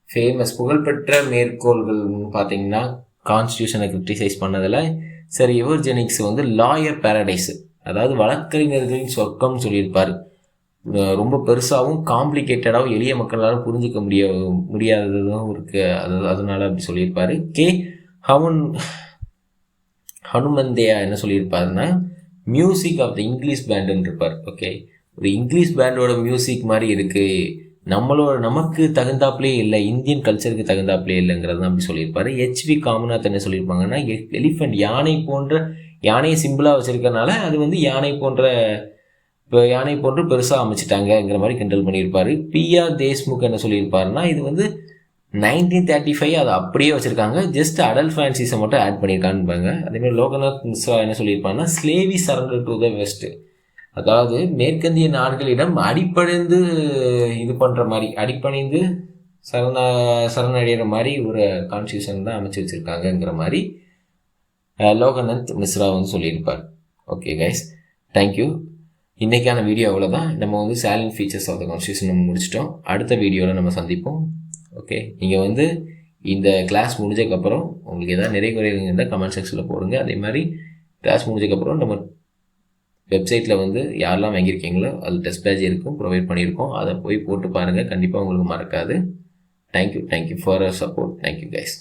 ஃபேமஸ் புகழ்பெற்ற மேற்கோள்கள்னு பார்த்தீங்கன்னா, கான்ஸ்டியூஷனை கிரிட்டிசைஸ் பண்ணதில் சரி எவர்ஜெனிக்ஸ் வந்து லாயர் பேரடைஸ், அதாவது வழக்கறிஞர்களின் சொர்க்கம்னு சொல்லியிருப்பார். ரொம்ப பெருசாகவும் காம்ப்ளிகேட்டடாகவும் எளிய மக்களால் புரிஞ்சிக்க முடியாததும் இருக்குது, அதனால அப்படி சொல்லியிருப்பார். ஹனுமந்தேயா என்ன சொல்லியிருப்பாருன்னா, மியூசிக் ஆஃப் த இங்கிலீஷ் பேண்டுன்னு இருப்பார். ஓகே, ஒரு இங்கிலீஷ் பேண்டோட மியூசிக் மாதிரி இருக்குது, நமக்கு தகுந்தாப்புலே இல்லை, இந்தியன் கல்ச்சருக்கு தகுந்தாப்புலே இல்லைங்கிறது தான் அப்படி சொல்லியிருப்பாரு. ஹெச்வி காமநாத் என்ன சொல்லியிருப்பாங்கன்னா, எலிஃபெண்ட் யானையை சிம்பிளாக வச்சுருக்கனால அது வந்து யானை போன்று பெருசாக அமைச்சிட்டாங்கங்கிற மாதிரி கிண்டல் பண்ணியிருப்பார். பிஆர் தேஷ்முக் என்ன சொல்லியிருப்பாருன்னா, இது வந்து 1935 அதை அப்படியே வச்சுருக்காங்க, ஜஸ்ட் அடல்ட் ஃபேன்சிஸை மட்டும் ஆட் பண்ணியிருக்கான்னு. அதேமாதிரி லோகநாத் மிஸ்ரா என்ன சொல்லியிருப்பாங்கன்னா, ஸ்லேவி சரண்டர் டு த வெஸ்ட், அதாவது மேற்கந்திய நாடுகளிடம் அடிப்படைந்து இது பண்ணுற மாதிரி, அடிப்படைந்து சரணடைகிற மாதிரி ஒரு கான்ஸ்டியூஷன் தான் அமைச்சு வச்சுருக்காங்கங்கிற மாதிரி லோகநாத் மிஸ்ரா வந்து சொல்லியிருப்பார். Okay guys, thank you. இன்றைக்கான வீடியோ அவ்வளோதான். நம்ம வந்து சேலண்ட் ஃபீச்சர்ஸ் ஆஃப் த கான்ஸ்டியூஷன் நம்ம முடிச்சிட்டோம். அடுத்த வீடியோவில் நம்ம சந்திப்போம். ஓகே, நீங்கள் வந்து இந்த கிளாஸ் முடிஞ்சதுக்கப்புறம் உங்களுக்கு எதாவது நிறைய குறைகள் இருந்தால் கமெண்ட் செக்ஷனில் போடுங்க. அதே மாதிரி கிளாஸ் முடிஞ்சதுக்கப்புறம் நம்ம வெப்சைட்டில் வந்து யாரெல்லாம் வாங்கியிருக்கீங்களோ அது டெஸ்ட் பேட்ச் இருக்கும், ப்ரொவைட் பண்ணியிருக்கோம். அதை போய் போட்டு பாருங்கள், கண்டிப்பாக உங்களுக்கு மறக்காது. Thank you for support. Thank you guys.